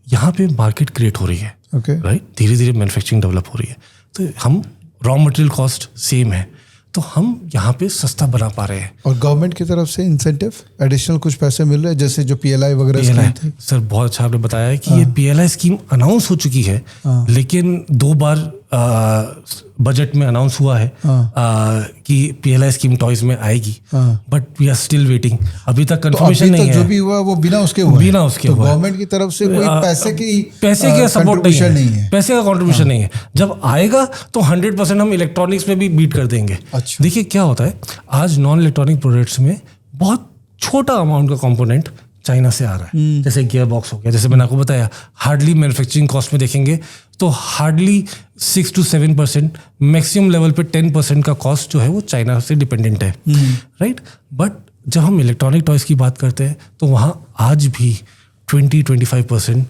यहाँ पे मार्केट क्रिएट हो रही है, ओके, राइट, धीरे धीरे मैन्युफैक्चरिंग डेवलप हो रही है, तो हम रॉ मटेरियल कॉस्ट सेम है, तो हम यहाँ पे सस्ता बना पा रहे हैं। और गवर्नमेंट की तरफ से इंसेंटिव एडिशनल कुछ पैसे मिल रहे हैं, जैसे जो PLI वगैरह PLI, स्कीम थी? सर बहुत अच्छा आपने बताया है कि ये PLI स्कीम अनाउंस हो चुकी है, लेकिन 2 बार बजट में अनाउंस हुआ है कि PLI स्कीम टॉयज में आएगी, but we are still waiting, अभी तक तो कंफर्मेशन अभी नहीं तक है। जो भी हुआ वो बिना उसके हुआ है? बिना उसके तो हुआ है। गवर्नमेंट की तरफ से कोई पैसे का सपोर्ट नहीं contribution है, पैसे का कंट्रीब्यूशन नहीं है। जब आएगा तो 100% हम इलेक्ट्रॉनिक्स में भी बीट कर देंगे। अच्छा। देखिए क्या होता है, आज नॉन इलेक्ट्रॉनिक प्रोडक्ट्स में बहुत छोटा अमाउंट का कंपोनेंट चाइना से आ रहा है, जैसे गियर बॉक्स हो गया, जैसे मैंने आपको बताया, हार्डली मैन्युफैक्चरिंग कॉस्ट में देखेंगे तो हार्डली 6 to 7%, मैक्सिमम लेवल पे 10% का कॉस्ट जो है वो चाइना से डिपेंडेंट है, राइट। बट जब हम इलेक्ट्रॉनिक टॉयज की बात करते हैं तो वहाँ आज भी 20-25%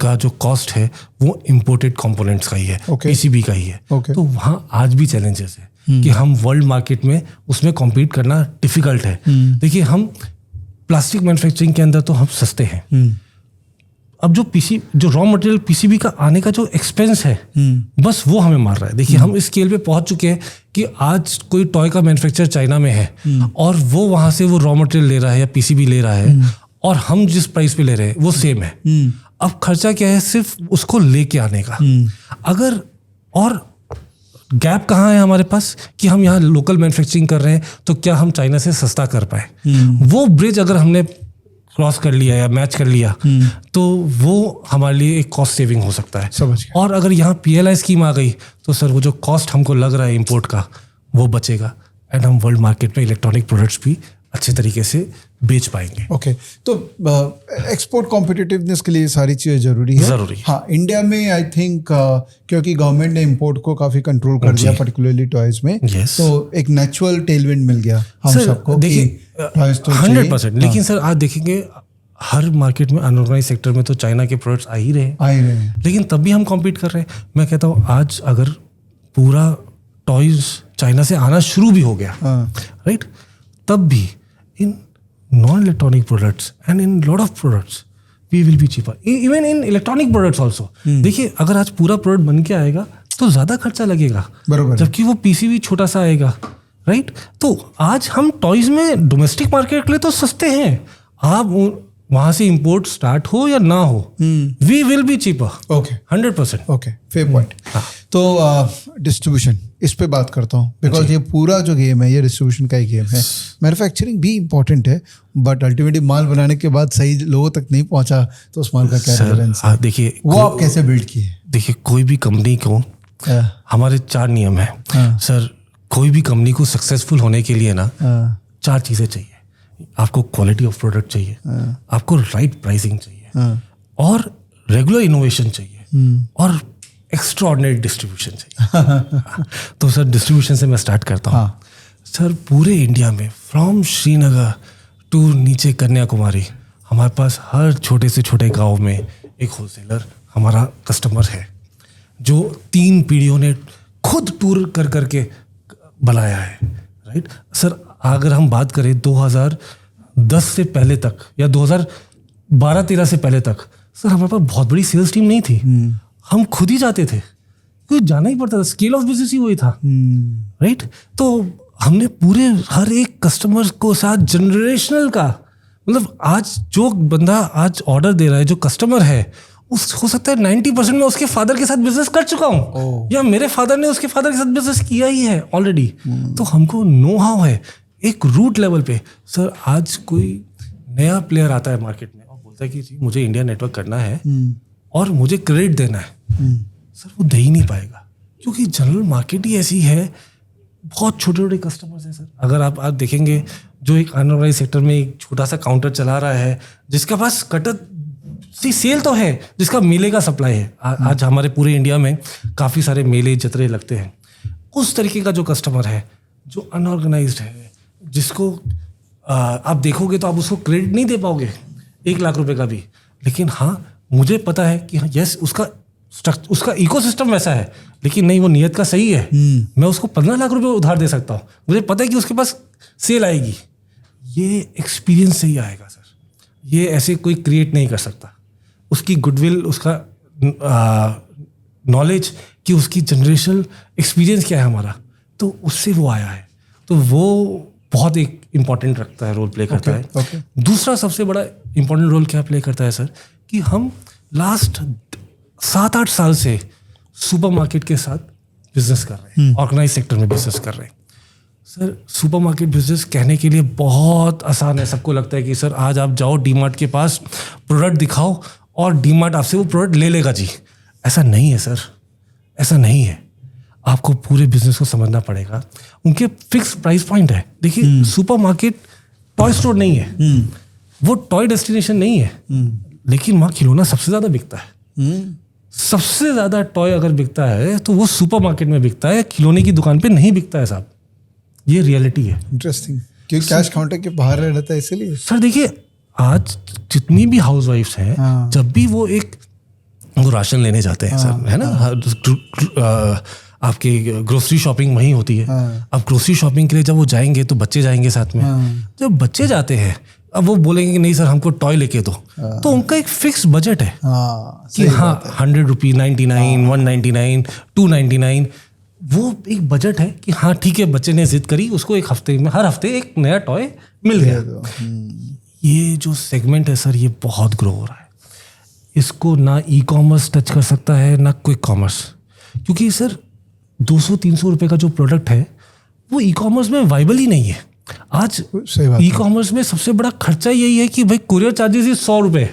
का जो कॉस्ट है वो इम्पोर्टेड कंपोनेंट्स का ही है, Okay. PCB का ही है। Okay. तो वहाँ आज भी चैलेंजेस है कि हम वर्ल्ड मार्केट में उसमें कॉम्पीट करना डिफिकल्ट है। देखिए हम प्लास्टिक मैन्युफैक्चरिंग के अंदर तो हम सस्ते हैं, अब जो रॉ मटेरियल PCB का आने का जो एक्सपेंस है बस वो हमें मार रहा है। देखिए हम इस स्केल पे पहुंच चुके हैं कि आज कोई टॉय का मैन्युफैक्चर चाइना में है और वो वहां से वो रॉ मटेरियल ले रहा है या PCB ले रहा है, और हम जिस प्राइस पे ले रहे हैं वो सेम है। अब खर्चा क्या है, सिर्फ उसको लेके आने का। अगर और गैप कहाँ है हमारे पास कि हम यहाँ लोकल मैन्युफैक्चरिंग कर रहे हैं तो क्या हम चाइना से सस्ता कर पाए, वो ब्रिज अगर हमने क्रॉस कर लिया या मैच कर लिया तो वो हमारे लिए एक कॉस्ट सेविंग हो सकता है। समझ गया। और अगर यहाँ PLI स्कीम आ गई तो सर वो जो कॉस्ट हमको लग रहा है इंपोर्ट का वो बचेगा, एंड हम वर्ल्ड मार्केट में इलेक्ट्रॉनिक प्रोडक्ट्स भी अच्छे तरीके से बेच पाएंगे। ओके, तो एक्सपोर्ट कॉम्पिटिटिवनेस के लिए सारी चीज़ें जरूरी है। जरूरी है। हाँ, इंडिया में आई थिंक क्योंकि गवर्नमेंट ने इंपोर्ट को काफी कंट्रोल कर दिया, पर्टिकुलरली टॉयज में, Yes. तो एक नेचुरल टेलविंड मिल गया हम सर, सबको। देखिए, टॉयज तो चाहिए। 100%, लेकिन सर आज देखेंगे हर मार्केट में अनऑर्गेनाइज सेक्टर में तो चाइना के प्रोडक्ट्स आ ही रहे हैं, आ ही रहे हैं। लेकिन तब भी हम कॉम्पीट कर रहे हैं। मैं कहता हूँ आज अगर पूरा टॉयज चाइना से आना शुरू भी हो गया, राइट, तब भी in non electronic products and in lot of products we will be cheaper, even in electronic products also. देखिए अगर आज पूरा प्रोडक्ट बन के आएगा तो ज़्यादा खर्चा लगेगा, बरोबर, जबकि वो PCB छोटा सा आएगा, राइट। तो आज हम टॉयज में डोमेस्टिक मार्केट के लिए तो सस्ते हैं, आप वहां से इंपोर्ट स्टार्ट हो या ना हो, we will be cheaper. Okay, 100%। Okay, fair point. तो डिस्ट्रीब्यूशन, इस पे बात करता हूँ, बिकॉज ये पूरा जो गेम है ये डिस्ट्रीब्यूशन का ही गेम है। मैन्युफैक्चरिंग भी इंपॉर्टेंट है, बट अल्टीमेटली माल बनाने के बाद सही लोगों तक नहीं पहुंचा तो उस माल का क्या रेलेवेंस है? देखिए वो आप कैसे बिल्ड किए? देखिए कोई भी कंपनी को हमारे 4 नियम है सर। कोई भी कंपनी को सक्सेसफुल होने के लिए ना 4 चीज़ें चाहिए। आपको क्वालिटी ऑफ प्रोडक्ट चाहिए, आपको राइट प्राइसिंग चाहिए, और रेगुलर इनोवेशन चाहिए, और एक्स्ट्राऑर्डिनरी डिस्ट्रीब्यूशन चाहिए। तो सर डिस्ट्रीब्यूशन से मैं स्टार्ट करता हूँ। सर पूरे इंडिया में फ्रॉम श्रीनगर टू नीचे कन्याकुमारी हमारे पास हर छोटे से छोटे गांव में एक होलसेलर हमारा कस्टमर है, जो 3 पीढ़ियों ने खुद टूर कर करके बनाया है, राइट। सर अगर हम बात करें 2010 से पहले तक या 12-13 से पहले तक सर हमारे पास बहुत बड़ी सेल्स टीम नहीं थी। हम खुद ही जाते थे, कुछ जाना ही पड़ता था, स्केल ऑफ बिजनेस ही वही था, राइट। तो हमने पूरे हर एक कस्टमर को साथ जनरेशनल का, मतलब आज जो बंदा आज ऑर्डर दे रहा है, जो कस्टमर है, उस हो सकता है 90% में उसके फादर के साथ बिजनेस कर चुका हूँ, या मेरे फादर ने उसके फादर के साथ बिजनेस किया ही है ऑलरेडी। तो हमको नो हाउ है एक रूट लेवल पे। सर आज कोई नया प्लेयर आता है मार्केट में और बोलता है कि जी मुझे इंडिया नेटवर्क करना है और मुझे क्रेडिट देना है, सर वो दे ही नहीं पाएगा, क्योंकि जनरल मार्केट ही ऐसी है, बहुत छोटे छोटे कस्टमर्स हैं सर। अगर आप देखेंगे जो एक अनऑर्गेनाइज सेक्टर में एक छोटा सा काउंटर चला रहा है, जिसके पास कटर सी सेल तो है, जिसका मेले का सप्लाई है, आज हमारे पूरे इंडिया में काफ़ी सारे मेले जतरे लगते हैं, उस तरीके का जो कस्टमर है जो अनऑर्गेनाइज्ड है, जिसको आप देखोगे तो आप उसको क्रेडिट नहीं दे पाओगे 1 लाख रुपए का भी, लेकिन हाँ मुझे पता है कि हाँ यस उसका इकोसिस्टम वैसा है, लेकिन नहीं वो नियत का सही है, मैं उसको 15 लाख रुपए उधार दे सकता हूँ, मुझे पता है कि उसके पास सेल आएगी। ये एक्सपीरियंस से ही आएगा सर, ये ऐसे कोई क्रिएट नहीं कर सकता। उसकी गुडविल, उसका नॉलेज कि उसकी जनरेशनल एक्सपीरियंस क्या है हमारा, तो उससे वो आया है, तो वो बहुत एक इम्पॉर्टेंट रखता है, रोल प्ले करता है। दूसरा सबसे बड़ा इम्पॉर्टेंट रोल क्या प्ले करता है सर, कि हम लास्ट 7-8 साल से सुपरमार्केट के साथ बिजनेस कर रहे हैं, ऑर्गेनाइज सेक्टर में बिजनेस कर रहे हैं। सर सुपरमार्केट बिजनेस कहने के लिए बहुत आसान है, सबको लगता है कि सर आज आप जाओ डीमार्ट के पास, प्रोडक्ट दिखाओ और डीमार्ट आपसे वो प्रोडक्ट ले लेगा जी। ऐसा नहीं है सर, ऐसा नहीं है। आपको पूरे बिजनेस को समझना पड़ेगा, उनके फिक्स प्राइस पॉइंट है। देखिए सुपरमार्केट टॉय स्टोर नहीं है, वो टॉय डेस्टिनेशन नहीं है, लेकिन वहाँ खिलौना सबसे ज़्यादा बिकता है। सबसे ज़्यादा टॉय अगर बिकता है तो वो सुपरमार्केट में बिकता है, खिलौने की दुकान पे नहीं बिकता है साहब, ये रियलिटी है। इंटरेस्टिंग, क्योंकि कैश काउंटर के बाहर रहता है इसलिए। सर देखिए आज जितनी भी हाउसवाइफ्स हैं, जब भी वो राशन लेने जाते हैं सर, है ना, आपकी ग्रोसरी शॉपिंग वहीं होती है। अब ग्रोसरी शॉपिंग के लिए जब वो जाएंगे तो बच्चे जाएंगे साथ में। जब बच्चे जाते हैं, अब वो बोलेंगे कि नहीं सर हमको टॉय लेके दो, तो उनका एक फिक्स बजट है कि हाँ 100 रुपी, 99, 199, 299, वो एक बजट है कि हाँ ठीक है बच्चे ने जिद करी, उसको एक हफ्ते में, हर हफ्ते एक नया टॉय मिल गया। ये जो सेगमेंट है सर, ये बहुत ग्रो हो रहा है। इसको ना ई कॉमर्स टच कर सकता है ना क्विक कॉमर्स, क्योंकि सर 200-300 रुपए का जो प्रोडक्ट है वो ई कॉमर्स में वाइबल ही नहीं है। आज ई कॉमर्स में सबसे बड़ा खर्चा यही है कि भाई कुरियर चार्जेस ही 100 रुपए,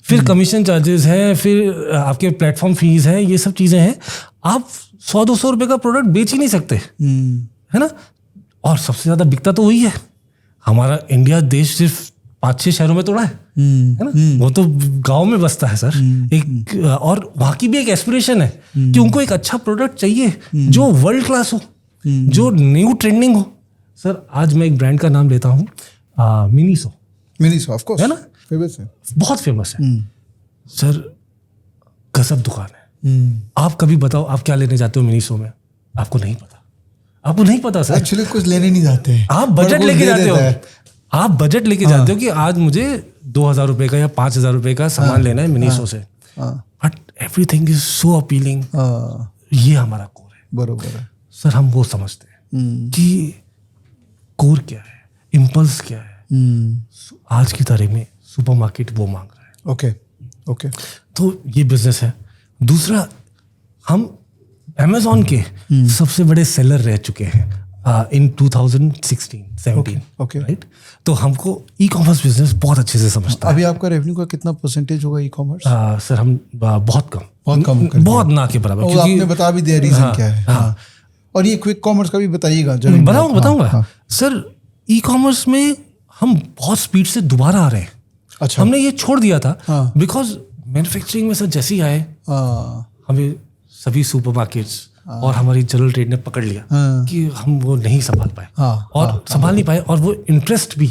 फिर कमीशन चार्जेस है, फिर आपके प्लेटफॉर्म फीस है, ये सब चीज़ें हैं। आप 100-200 रुपए का प्रोडक्ट बेच ही नहीं सकते, है ना। और सबसे ज़्यादा बिकता तो वही है। हमारा इंडिया देश सिर्फ 5-6 शहरों में तोड़ा है ना, वो तो गांव में बसता है सर। एक और वहाँ की भी एक एस्पिरेशन है कि उनको एक अच्छा प्रोडक्ट चाहिए जो वर्ल्ड क्लास हो, जो न्यू ट्रेंडिंग हो। सर आज मैं एक ब्रांड का नाम लेता हूँ, मिनीसो ऑफ कोर्स, है ना, फेमस है, बहुत फेमस है सर, गजब दुकान है। आप कभी बताओ आप क्या लेने जाते हो मिनीसो में? आपको नहीं पता, आपको नहीं पता सर। एक्चुअली कुछ लेने नहीं जाते हैं, आप बजट लेके जाते हो, आप बजट लेके जाते हो कि आज मुझे 2000 रुपए का या 5000 रुपए का सामान लेना है मिनीसो से, but everything is so appealing. ये हमारा कोर है, बरोबर है सर। हम वो समझते हैं कि कोर क्या है, इम्पल्स क्या है। आज की तारीख में सुपरमार्केट वो मांग रहा है। ओके, तो ये बिजनेस है। दूसरा, हम अमेज़ॉन के सबसे बड़े सेलर रह चुके हैं इन 2016-17, राइट। तो हमको ई कॉमर्स बिजनेस बहुत अच्छे से समझता है। अभी आपका रेवेन्यू का कितना परसेंटेज होगा ई कॉमर्स? सर हम बहुत कम, बहुत ना के बराबर, क्योंकि आपने बता भी दिया रीजन क्या है। हाँ। और ये क्विक कॉमर्स का भी बताइएगा। बताऊंगा सर। ई कॉमर्स में हम बहुत स्पीड से दोबारा आ रहे हैं। अच्छा, हमने ये छोड़ दिया था बिकॉज मैन्युफैक्चरिंग में सर जैसे ही आए, हमें सभी सुपरमार्केट्स और हमारी जनरल ट्रेड ने पकड़ लिया कि हम वो नहीं संभाल पाए, और संभाल नहीं पाए, और वो इंटरेस्ट भी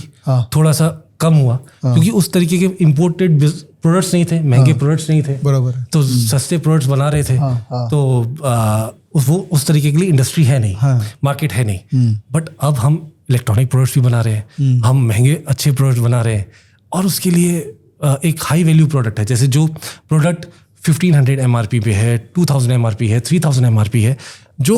थोड़ा सा कम हुआ, क्योंकि उस तरीके के इम्पोर्टेड प्रोडक्ट्स नहीं थे, महंगे प्रोडक्ट्स नहीं थे, बराबर, तो सस्ते प्रोडक्ट्स बना रहे थे। तो वो उस तरीके के लिए इंडस्ट्री है नहीं, मार्केट है नहीं। बट अब हम इलेक्ट्रॉनिक प्रोडक्ट्स भी बना रहे हैं, हम महंगे अच्छे प्रोडक्ट बना रहे हैं, और उसके लिए एक हाई वैल्यू प्रोडक्ट है, जैसे जो प्रोडक्ट 1500 MRP पे है, 2000 MRP है, 3000 MRP है, जो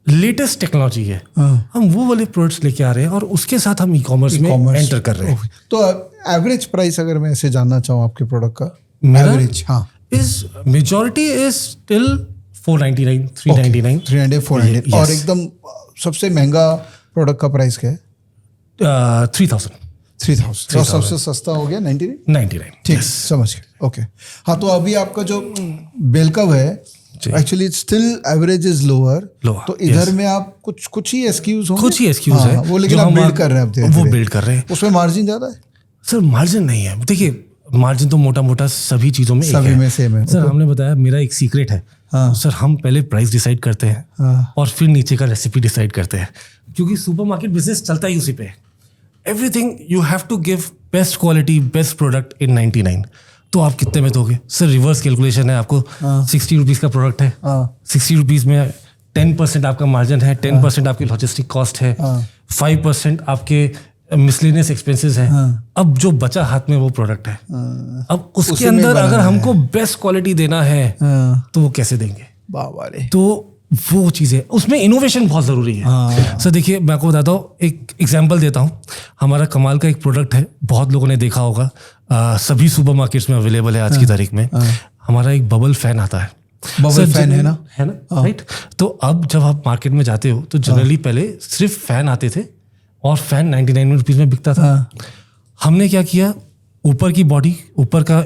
लेटेस्ट टेक्नोलॉजी है, हम वो वाले प्रोडक्ट्स लेके आ रहे हैं और उसके साथ हम ई कॉमर्स में एंटर कर रहे हैं। तो एवरेज प्राइस अगर मैं ऐसे जानना चाहूँ आपके प्रोडक्ट का एवरेज, हाँ, इज मेजॉरिटी इज स्टिल 499, 399, 300, 400, और एकदम सबसे महंगा प्रोडक्ट का प्राइस क्या है? 3000, 3000, और सबसे सस्ता हो गया 99। ठीक, समझ गए, ओके। हाँ, तो अभी आपका जो बेलकव है, actually still average is lower, तो इधर में आप कुछ ही एसक्यूज होंगे, कुछ ही एसक्यूज है वो, लेकिन आप बिल्ड कर रहे हैं, वो बिल्ड कर रहे हैं। उसमें मार्जिन ज्यादा है? सर मार्जिन नहीं है, देखिए मार्जिन तो मोटा मोटा सभी चीजों में सभी में सेम है। सर हमने बताया मेरा एक सीक्रेट है, सर हम पहले प्राइस डिसाइड करते हैं और फिर नीचे का रेसिपी डिसाइड करते हैं, क्योंकि सुपरमार्केट बिजनेस चलता ही उसी पे। Everything you have to give best quality, best product in 99। तो आप कितने में दोगे? सर रिवर्स कैलकुलेशन है, आपको 60 रुपीज़ का प्रोडक्ट है, 60 रुपीज़ में 10% आपका मार्जिन है, 10% आपकी लॉजिस्टिक कॉस्ट है, 5% आपके मिसलेनियस एक्सपेंसेस हैं। अब जो बचा हाथ में वो प्रोडक्ट है, अब उसके अंदर अगर हमको बेस्ट क्वालिटी देना है तो वो कैसे देंगे? तो वो चीज़ें, उसमें इनोवेशन बहुत ज़रूरी है। सर देखिए मैं आपको बताता हूँ, एक एग्जांपल देता हूँ। हमारा कमाल का एक प्रोडक्ट है, बहुत लोगों ने देखा होगा, सभी सुपरमार्केट्स में अवेलेबल है आज की तारीख में। हमारा एक बबल फैन आता है, बबल फैन है ना, राइट? तो अब जब आप मार्केट में जाते हो तो जनरली पहले सिर्फ फैन आते थे और फैन 99 रुपीज़ में बिकता था। हमने क्या किया, ऊपर की बॉडी, ऊपर का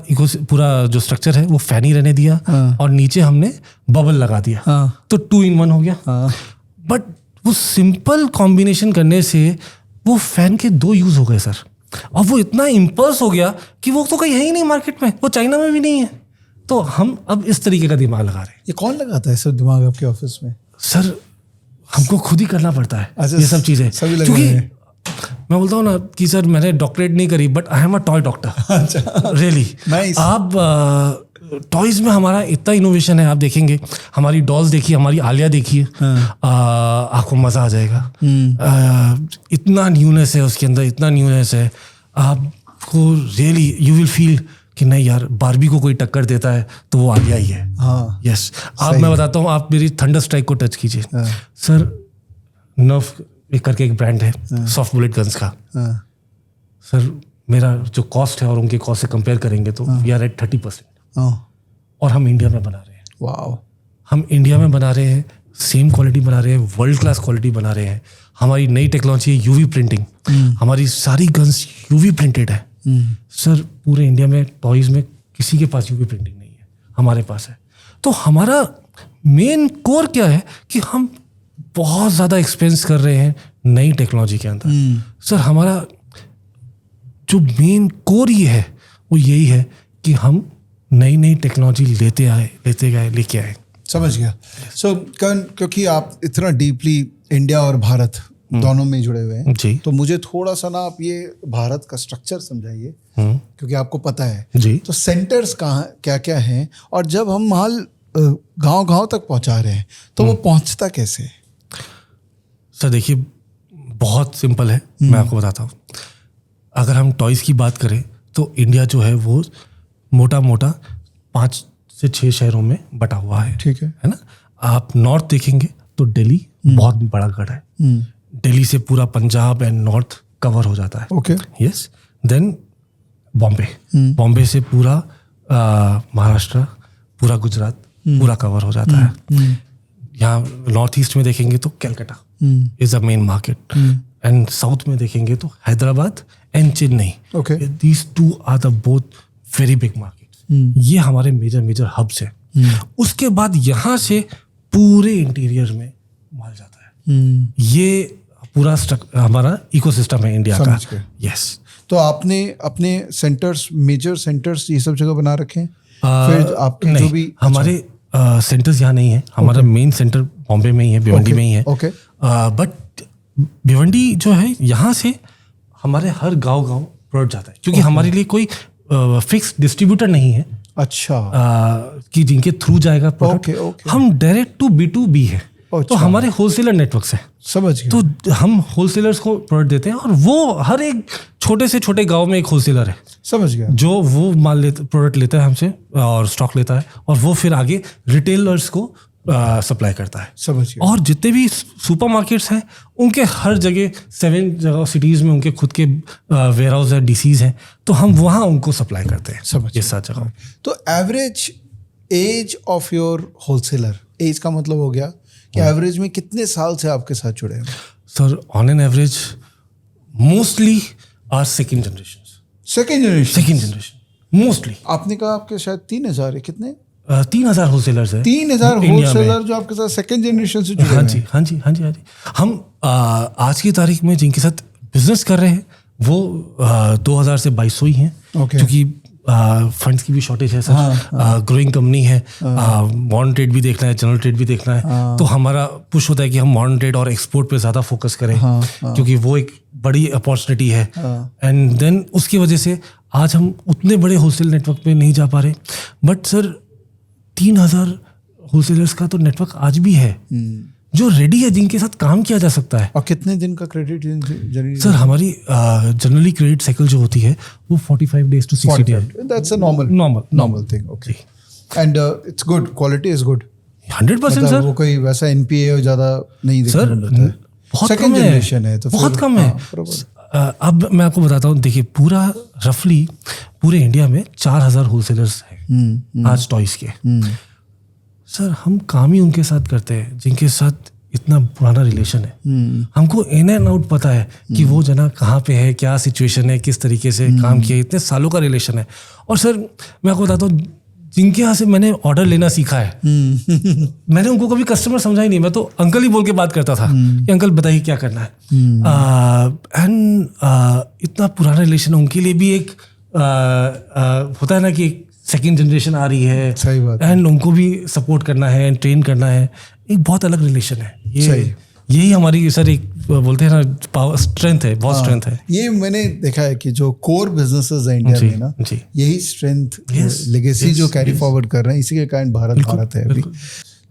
पूरा जो स्ट्रक्चर है वो फैन ही रहने दिया और नीचे हमने बबल लगा दिया, तो 2 in 1 हो गया। बट वो सिंपल कॉम्बिनेशन करने से वो फैन के 2 यूज हो गए सर, और वो इतना इम्पल्स हो गया कि वो तो कहीं है ही नहीं मार्केट में, वो चाइना में भी नहीं है। तो हम अब इस तरीके का दिमाग लगा रहे हैं। ये कौन लगाता है सर दिमाग आपके ऑफिस में? सर हमको खुद ही करना पड़ता है ये सब चीज़ें, क्योंकि मैं बोलता हूँ ना कि सर मैंने डॉक्टरेट नहीं करी, but I am a toy doctor, really. आप टॉयज में हमारा इतना इनोवेशन है, आप देखेंगे हमारी डॉल्स देखिए, हमारी आलिया देखिए, आपको मज़ा आ जाएगा। इतना न्यूनेस है उसके अंदर, इतना न्यूनेस है, आपको रियली यू विल फील कि नहीं यार, बारबी को कोई टक्कर देता है तो वो आलिया ही है। यस, आप, मैं बताता हूँ, आप मेरी थंडर स्ट्राइक को टच कीजिए सर, नर्फ करके एक ब्रांड है सॉफ्ट बुलेट गन्स का। सर मेरा जो कॉस्ट है और उनके कॉस्ट से कंपेयर करेंगे तो वी आर एट 30%, और हम इंडिया में बना रहे हैं। वाओ, हम इंडिया में बना रहे हैं, सेम क्वालिटी बना रहे हैं, वर्ल्ड क्लास क्वालिटी बना रहे हैं। हमारी नई टेक्नोलॉजी है यूवी प्रिंटिंग, हमारी सारी गन्स यूवी प्रिंटेड है। सर पूरे इंडिया में टॉयज में किसी के पास यूवी प्रिंटिंग नहीं है, हमारे पास है। तो हमारा मेन कोर क्या है कि हम बहुत ज़्यादा एक्सपेंस कर रहे हैं नई टेक्नोलॉजी के अंदर। सर हमारा जो मेन कोर ये है वो यही है कि हम नई नई टेक्नोलॉजी लेते आए। समझ गया। सो क्योंकि आप इतना डीपली इंडिया और भारत दोनों में जुड़े हुए हैं जी, तो मुझे थोड़ा सा ना आप ये भारत का स्ट्रक्चर समझाइए, क्योंकि आपको पता है जी। तो सेंटर्स कहाँ क्या क्या हैं, और जब हम माल गांव तक पहुंचा रहे हैं तो वो पहुंचता कैसे? सर देखिए बहुत सिंपल है, मैं आपको बताता हूँ। अगर हम टॉयज़ की बात करें तो इंडिया जो है वो मोटा 5 से 6 शहरों में बटा हुआ है, ठीक है ना? आप नॉर्थ देखेंगे तो दिल्ली बहुत बड़ा गढ़ है, दिल्ली से पूरा पंजाब एंड नॉर्थ कवर हो जाता है। Okay, yes. देन बॉम्बे से पूरा महाराष्ट्र, पूरा गुजरात पूरा कवर हो जाता है। यहाँ नॉर्थ ईस्ट में देखेंगे तो Calcutta is a main market, and south में देखेंगे तो Hyderabad and Chennai. Okay, these 2 are the both very big market. ये हमारे मेजर हब्स है। उसके बाद यहाँ से पूरे इंटीरियर में माल जाता है। ये पूरा हमारा इकोसिस्टम है इंडिया का। यस। तो आपने अपने सेंटर्स, मेजर सेंटर्स ये सब जगह बना रखे हैं? फिर आपके जो भी हमारे सेंटर्स यहाँ नहीं है, हमारा मेन सेंटर बॉम्बे में ही है, भिवंडी में ही है। ओके, बट भिवंडी जो है यहाँ से हमारे हर गांव प्रोडक्ट जाता है, क्योंकि हमारे लिए कोई फिक्स डिस्ट्रीब्यूटर नहीं है। अच्छा, कि जिनके थ्रू जाएगा प्रोडक्ट। हम डायरेक्ट टू B2B है। अच्छा। तो हमारे होलसेलर नेटवर्क्स हैं, समझ गया। तो हम होलसेलर्स को प्रोडक्ट देते हैं और वो हर एक छोटे से छोटे गांव में एक होलसेलर है समझ गया। जो वो माल प्रोडक्ट लेता है हमसे और स्टॉक लेता है और वो फिर आगे रिटेलर्स को सप्लाई करता है। समझ गया। और जितने भी सुपरमार्केट्स हैं उनके हर जगह 7 जगह सिटीज़ में उनके खुद के वेयर हाउस है, डीसीज हैं, तो हम वहाँ उनको सप्लाई करते हैं। समझ ये 7 जगह। तो average age of your wholesaler, age का मतलब हो गया कि एवरेज में कितने साल से आपके साथ जुड़े हैं? Sir on an average mostly are second generation mostly. आपने कहा आपके शायद 3000 है, कितने? 3000 होलसेलर्स है। 3000 इंडिया में। होलसेलर जो आपके साथ सेकंड जनरेशन से जुड़े हाँ हैं। जी हाँ जी हाँ जी हाँ जी। हम आज की तारीख में जिनके साथ बिजनेस कर रहे हैं वो 2000 से 2200 ही हैं। Okay. क्योंकि फंड्स की भी शॉर्टेज है सर, ग्रोइंग कंपनी है, मॉडर्न ट्रेड भी देखना है, जनरल ट्रेड भी देखना है, तो हमारा पुश होता है कि हम मॉडर्न ट्रेड और एक्सपोर्ट पे ज़्यादा फोकस करें क्योंकि वो एक बड़ी अपॉर्चुनिटी है। एंड देन उसकी वजह से आज हम उतने बड़े होलसेल नेटवर्क पे नहीं जा पा रहे, बट सर 3000 होलसेलर्स का तो नेटवर्क आज भी है जो रेडी है, जिनके साथ काम किया जा सकता है। और कितने दिन का क्रेडिट जनरली? सर हमारी जनरली क्रेडिट साइकिल जो होती है वो 45 days to 60 days। That's a normal thing. Okay. And it's good, quality is good 100% sir. वो कोई वैसा एनपीए ज्यादा नहीं देखने सर को मिलता है। बहुत सेकंड कम है, जनरेशन है तो बहुत फिर- कम है। हाँ, बराबर। अब मैं आपको बताता हूँ, देखिए पूरा रफली पूरे इंडिया में 4000 होलसेलर्स हैं आज टॉयज के। सर हम काम ही उनके साथ करते हैं जिनके साथ इतना पुराना रिलेशन है। हमको इन एंड आउट पता है कि वो जना कहाँ पे है, क्या सिचुएशन है, किस तरीके से काम किया, इतने सालों का रिलेशन है। और सर मैं आपको बताता हूँ, जिनके यहाँ से मैंने ऑर्डर लेना सीखा है मैंने उनको कभी कस्टमर समझा ही नहीं, मैं तो अंकल ही बोल के बात करता था कि अंकल बताइए क्या करना है। एंड इतना पुराना रिलेशन, उनके लिए भी एक होता है ना कि सेकंड जनरेशन आ रही है, सही बात है। एंड उनको भी सपोर्ट करना है, ट्रेन करना है, एक बहुत अलग रिलेशन है ये। यही हमारी सर एक बोलते हैं ना पावर, स्ट्रेंथ है, बहुत स्ट्रेंथ है। ये मैंने देखा है कि जो कोर बिजनेसेस है इंडिया में ना, जी। यही स्ट्रेंथ Yes, लेगेसी yes, जो कैरी yes. फॉरवर्ड कर रहे हैं, इसी के कारण भारत है अभी।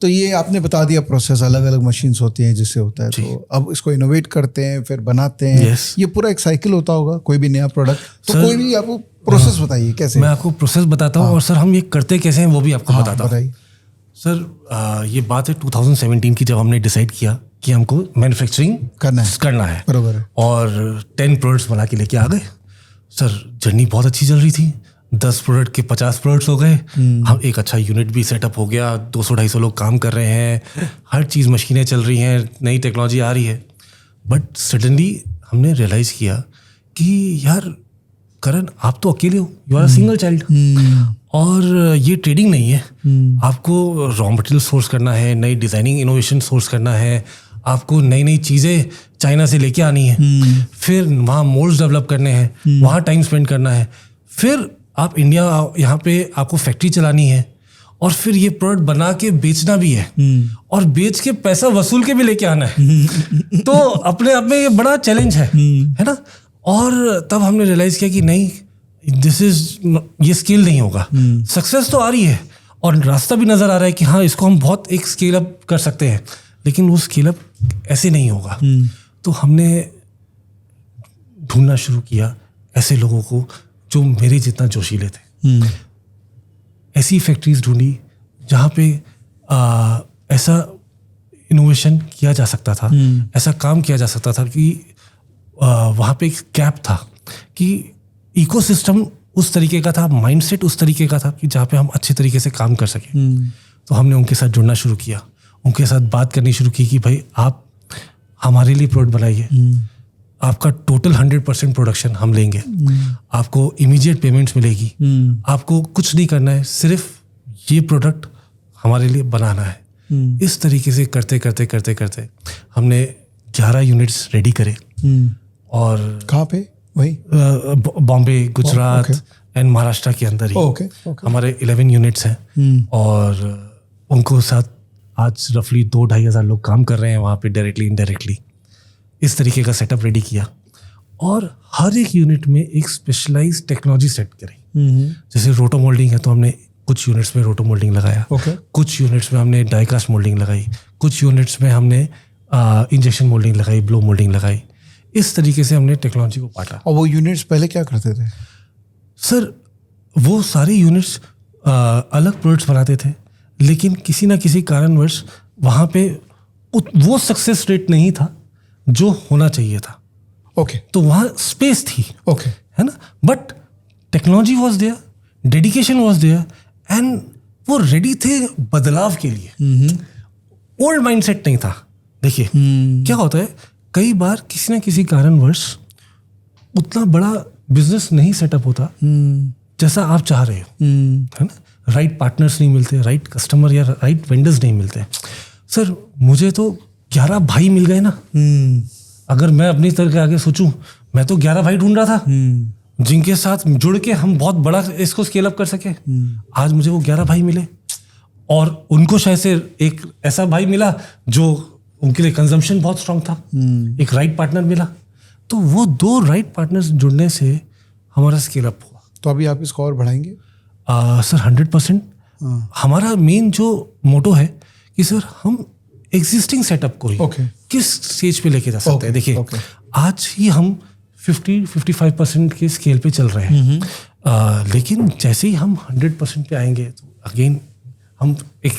तो ये आपने बता दिया प्रोसेस, अलग अलग मशीन्स होती हैं जिससे होता है, तो अब इसको इनोवेट करते हैं, फिर बनाते हैं। Yes. ये पूरा एक साइकिल होता होगा, कोई भी नया प्रोडक्ट। तो Sir, कोई भी आपको प्रोसेस बताइए कैसे। मैं आपको प्रोसेस बताता हूँ और सर हम ये करते कैसे हैं वो भी आपको बताता हूँ। बताइए। सर ये बात है 2017 की, जब हमने डिसाइड किया कि हमको मैन्युफैक्चरिंग करना है बराबर है। और 10 प्रोडक्ट्स बना के लेके आ गए। सर जर्नी बहुत अच्छी चल रही थी, 10 प्रोडक्ट के 50 प्रोडक्ट्स हो गए। हम एक अच्छा यूनिट भी सेटअप हो गया, 200-250 लोग काम कर रहे हैं, हर चीज़ मशीनें चल रही हैं, नई टेक्नोलॉजी आ रही है। बट सडनली हमने रियलाइज़ किया कि यार करण, आप तो अकेले हो, you are a single child, और ये ट्रेडिंग नहीं है। आपको रॉ मटेरियल सोर्स करना है, नई डिज़ाइनिंग इनोवेशन सोर्स करना है, आपको नई नई चीज़ें चाइना से लेके आनी है, फिर वहाँ मोल्ड्स डेवलप करने हैं, वहाँ टाइम स्पेंड करना है, फिर आप इंडिया यहाँ पे आपको फैक्ट्री चलानी है, और फिर ये प्रोडक्ट बना के बेचना भी है, और बेच के पैसा वसूल के भी लेके आना है। तो अपने आप में ये बड़ा चैलेंज है ना। और तब हमने रियलाइज़ किया कि नहीं, ये स्केल नहीं होगा। सक्सेस तो आ रही है और रास्ता भी नज़र आ रहा है कि हाँ इसको हम बहुत एक स्केल अप कर सकते हैं, लेकिन वो स्केल अप ऐसे नहीं होगा। तो हमने ढूंढना शुरू किया ऐसे लोगों को जो मेरे जितना जोशीले थे। ऐसी फैक्ट्रीज ढूंढी जहाँ पे ऐसा इनोवेशन किया जा सकता था, ऐसा काम किया जा सकता था कि वहाँ पे एक गैप था कि इकोसिस्टम उस तरीके का था, माइंडसेट उस तरीके का था कि जहाँ पे हम अच्छे तरीके से काम कर सकें। तो हमने उनके साथ जुड़ना शुरू किया, उनके साथ बात करनी शुरू की कि भाई आप हमारे लिए प्रोडक्ट बनाइए, आपका टोटल 100% प्रोडक्शन हम लेंगे, आपको इमीडिएट पेमेंट्स मिलेगी, आपको कुछ नहीं करना है, सिर्फ ये प्रोडक्ट हमारे लिए बनाना है। इस तरीके से करते करते करते करते हमने 11 यूनिट्स रेडी करे। और कहाँ पे? वही बॉम्बे, गुजरात एंड महाराष्ट्र के अंदर ही हमारे 11 यूनिट्स हैं, और उनको साथ आज रफली 2-2.5 हज़ार लोग काम कर रहे हैं वहाँ पे, डायरेक्टली इनडायरेक्टली। इस तरीके का सेटअप रेडी किया और हर एक यूनिट में एक स्पेशलाइज्ड टेक्नोलॉजी सेट करी। जैसे रोटो मोल्डिंग है तो हमने कुछ यूनिट्स में रोटो मोल्डिंग लगाया, Okay. कुछ यूनिट्स में हमने डाई कास्ट मोल्डिंग लगाई, कुछ यूनिट्स में हमने इंजेक्शन मोल्डिंग लगाई, ब्लो मोल्डिंग लगाई। इस तरीके से हमने टेक्नोलॉजी को बांटा। और वो यूनिट्स पहले क्या करते थे? सर वो सारे यूनिट्स अलग प्रोडक्ट्स बनाते थे, लेकिन किसी ना किसी कारणवश वहाँ पे वो सक्सेस रेट नहीं था जो होना चाहिए था। ओके तो वहाँ स्पेस थी, ओके है ना, but technology was there, dedication was there, and वो रेडी थे बदलाव के लिए। ओल्ड माइंडसेट नहीं था। देखिए क्या होता है, कई बार किसी ना किसी कारणवश उतना बड़ा बिजनेस नहीं सेटअप होता जैसा आप चाह रहे हो, है ना, राइट पार्टनर्स नहीं मिलते, राइट कस्टमर या राइट वेंडर्स नहीं मिलते। सर मुझे तो 11 भाई मिल गए ना। अगर मैं अपनी तरह के आगे सोचूं, मैं तो 11 भाई ढूंढ रहा था जिनके साथ जुड़ के हम बहुत बड़ा इसको स्केल अप कर सके। आज मुझे वो 11 भाई मिले, और उनको शायद से एक ऐसा भाई मिला जो उनके लिए कंजम्पशन बहुत स्ट्रांग था, एक राइट पार्टनर मिला। तो वो 2 राइट पार्टनर्स जुड़ने से हमारा स्केल अप हुआ। तो अभी आप इसको और बढ़ाएंगे? सर 100%। हमारा मेन जो मोटो है कि सर हम एग्जिस्टिंग सेटअप को ही Okay. किस स्टेज पे लेके जा सकते हैं। देखिए आज ही हम 50-55% के स्केल पे चल रहे हैं, लेकिन जैसे ही हम 100% पे आएंगे तो अगेन हम एक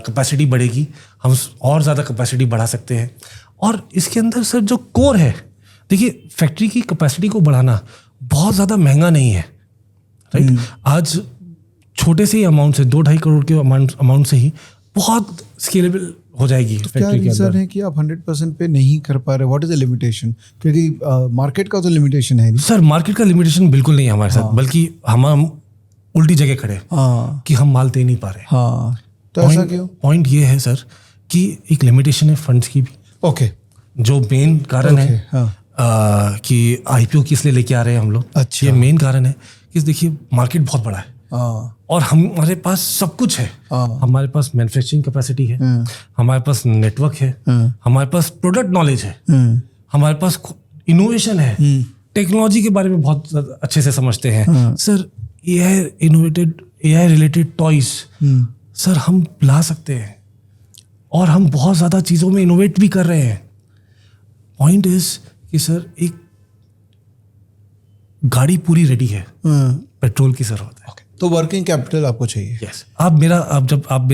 कैपेसिटी बढ़ेगी, हम और ज़्यादा कैपेसिटी बढ़ा सकते हैं। और इसके अंदर सर जो कोर है, देखिए फैक्ट्री की कैपेसिटी को बढ़ाना बहुत ज़्यादा महंगा नहीं है, राइट। आज छोटे से ही अमाउंट से 2-2.5 करोड़ के अमाउंट से ही बहुत स्केलेबल हो जाएगी क्या फैक्ट्री के रीजन अंदर। है कि आप 100% पे नहीं कर पा रहे? What is the limitation? क्योंकि मार्केट का तो लिमिटेशन है नहीं। सर मार्केट का लिमिटेशन बिल्कुल नहीं है हमारे साथ, बल्कि हम उल्टी जगह खड़े हैं हाँ कि हम माल दे नहीं पा रहे। हाँ, तो ऐसा क्यों? पॉइंट ये है सर कि एक लिमिटेशन है फंड्स की भी, ओके जो मेन कारण है हाँ कि आईपीओ किस लिए लेके आ रहे हैं हम लोग। अच्छा। ये मेन कारण है कि देखिए मार्केट बहुत बड़ा है हाँ और हमारे पास सब कुछ है। हाँ। हमारे पास मैन्युफैक्चरिंग कैपेसिटी है, हमारे पास नेटवर्क है, हमारे पास प्रोडक्ट नॉलेज है, हमारे पास इनोवेशन है, टेक्नोलॉजी के बारे में बहुत अच्छे से समझते हैं। Sir AI related toys sir हम ला सकते हैं, और हम बहुत ज़्यादा चीज़ों में इनोवेट भी कर रहे हैं। पॉइंट इज कि सर एक गाड़ी पूरी रेडी है, पेट्रोल की जरूरत है। तो वर्किंग कैपिटल आपको चाहिए। यस आप जब आप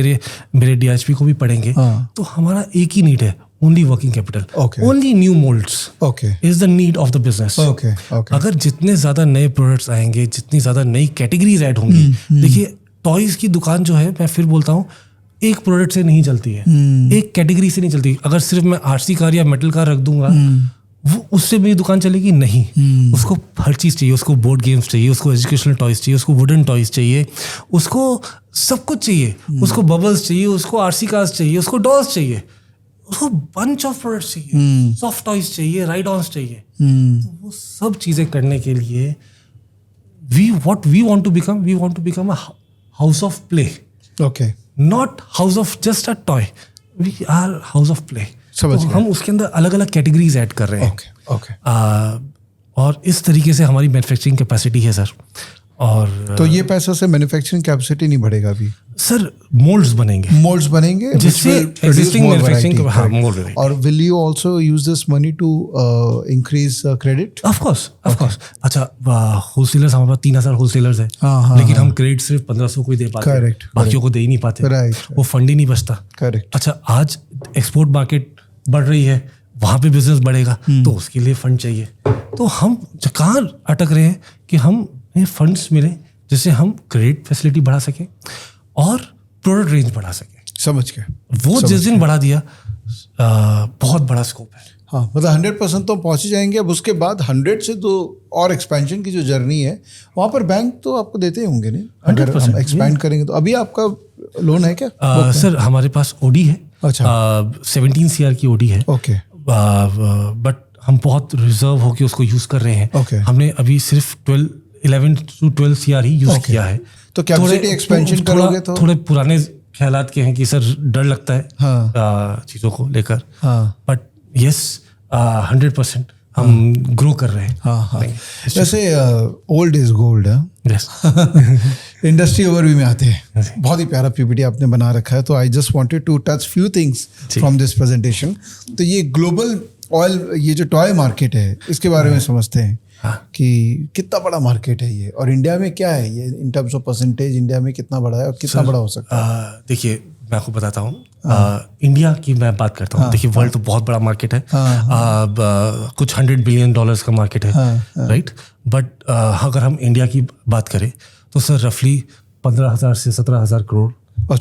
मेरे डीएचपी को भी पढ़ेंगे तो हमारा एक ही नीड है, only working capital, Okay. Only new moulds okay is the need of the business. Okay okay अगर जितने ज्यादा नए प्रोडक्ट्स आएंगे, जितनी ज्यादा नई कैटेगरीज ऐड होंगी, देखिए टॉयज की दुकान जो है, मैं फिर बोलता हूँ, एक प्रोडक्ट से नहीं चलती है, एक कैटेगरी से नहीं चलती। अगर सिर्फ मैं आरसी कार या मेटल कार रख दूंगा, वो उससे मेरी दुकान चलेगी नहीं। उसको हर चीज़ चाहिए, उसको बोर्ड गेम्स चाहिए, उसको एजुकेशनल टॉयज चाहिए, उसको वुडन टॉयज चाहिए, उसको सब कुछ चाहिए, उसको बबल्स चाहिए, उसको आरसी कार्स चाहिए, उसको डॉल्स चाहिए, उसको बंच ऑफ प्रोडक्ट्स चाहिए, सॉफ्ट टॉयज चाहिए, राइड ऑन्स चाहिए। तो वो सब चीज़ें करने के लिए we want to become a house of play, okay not house of just a toy, we are house of play. समझ तो गया। हम उसके अंदर अलग अलग कैटेगरीज ऐड कर रहे हैं। ओके ओके और इस तरीके से हमारी मैन्युफैक्चरिंग कैपेसिटी है सर। और तो ये पैसा से मैन्युफैक्चरिंग कैपेसिटी नहीं बढ़ेगा अभी? सर मोल्ड्स बनेंगे मोल्ड्स बनेंगे जिससे existing manufacturing हाँ मोल्ड रहेगी। और will you also use this money to increase credit? Of course अच्छा, होलसेलर्स हमारे पास 3000 होलसेलर्स है, हाँ, लेकिन हम क्रेडिट सिर्फ 1500 को ही दे पाते हैं, Correct, बाकियों को दे ही नहीं पाते। Right, वो फंड ही नहीं बचता। करेक्ट अच्छा, आज एक्सपोर्ट मार्केट बढ़ रही है, वहाँ पे बिजनेस बढ़ेगा, तो उसके लिए फंड चाहिए। तो हम कहाँ अटक रहे हैं कि हम फंड्स मिले जिससे हम क्रेडिट फैसिलिटी बढ़ा सकें और प्रोडक्ट रेंज बढ़ा सकें। समझ गए। वो जिस दिन बढ़ा दिया, बहुत बड़ा स्कोप है। हाँ, मतलब 100% तो पहुंच ही जाएंगे। अब उसके बाद 100 से तो और एक्सपेंशन की जो जर्नी है, वहाँ पर बैंक तो आपको देते ही होंगे नहीं? अगर 100% हम एक्सपैंड करेंगे तो। अभी आपका लोन है क्या? सर हमारे पास ओडी है, अच्छा। 17 CR की ओडी है, ओके बट हम बहुत रिजर्व होकर उसको यूज कर रहे हैं। Okay. हमने अभी सिर्फ 11 to 12 CR ही यूज किया है। तो कैपेसिटी एक्सपेंशन करोगे तो? थोड़े पुराने ख्यालात के हैं कि सर डर लगता है हाँ। चीज़ों को लेकर, हाँ बट यस 100% हम ग्रो कर रहे हैं। हाँ हाँ, जैसे ओल्ड इज गोल्ड है। यस इंडस्ट्री ओवरव्यू में आते हैं। बहुत ही प्यारा पीपीटी आपने बना रखा है, तो I just wanted to touch few things from this presentation. तो ये ग्लोबल ऑयल, ये जो टॉय मार्केट है, इसके बारे में समझते हैं कि कितना बड़ा मार्केट है ये, और इंडिया में क्या है ये in terms of percentage, India में कितना बड़ा है और कितना बड़ा हो सकता है? देखिए, मैं आपको बताता हूँ, इंडिया की मैं बात करता हूँ। देखिए, वर्ल्ड तो बहुत बड़ा मार्केट है, कुछ $100 बिलियन का मार्केट है, राइट। बट अगर हम इंडिया की बात करें तो सर रफली 15,000 से 17,000 करोड़